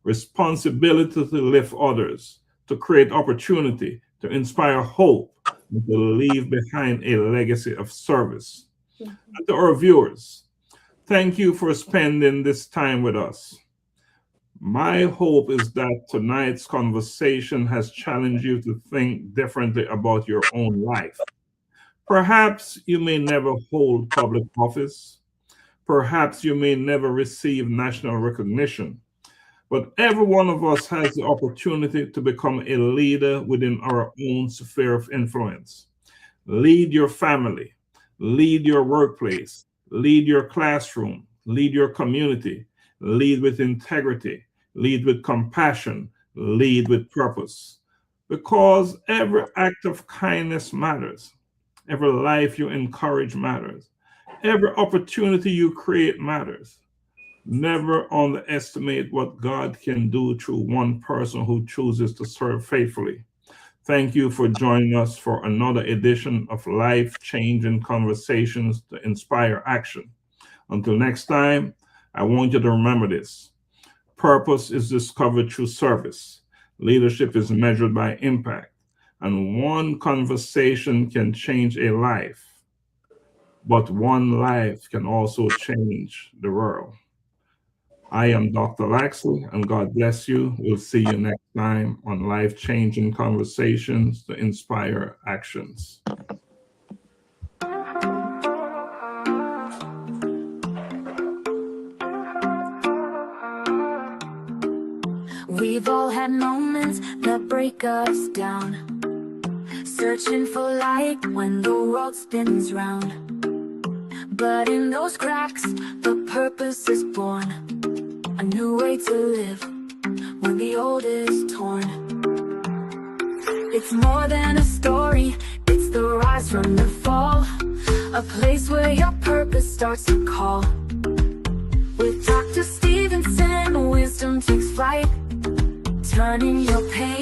Responsibility to lift others, to create opportunity, to inspire hope, and to leave behind a legacy of service. And to our viewers, thank you for spending this time with us. My hope is that tonight's conversation has challenged you to think differently about your own life. Perhaps you may never hold public office. Perhaps you may never receive national recognition. But every one of us has the opportunity to become a leader within our own sphere of influence. Lead your family, lead your workplace, lead your classroom, lead your community, lead with integrity, lead with compassion, lead with purpose. Because every act of kindness matters. Every life you encourage matters. Every opportunity you create matters. Never underestimate what God can do through one person who chooses to serve faithfully. Thank you for joining us for another edition of Life-Changing Conversations to Inspire Action. Until next time, I want you to remember this. Purpose is discovered through service. Leadership is measured by impact, and one conversation can change a life, but one life can also change the world. I am Dr. Laxley, and God bless you. We'll see you next time on Life-Changing Conversations to Inspire Actions. We've all had moments that break us down, searching for light when the world spins round. But in those cracks, the purpose is born, a new way to live when the old is torn. It's more than a story, it's the rise from the fall, a place where your purpose starts to call. With Dr. Stephenson, wisdom takes flight, turning your pain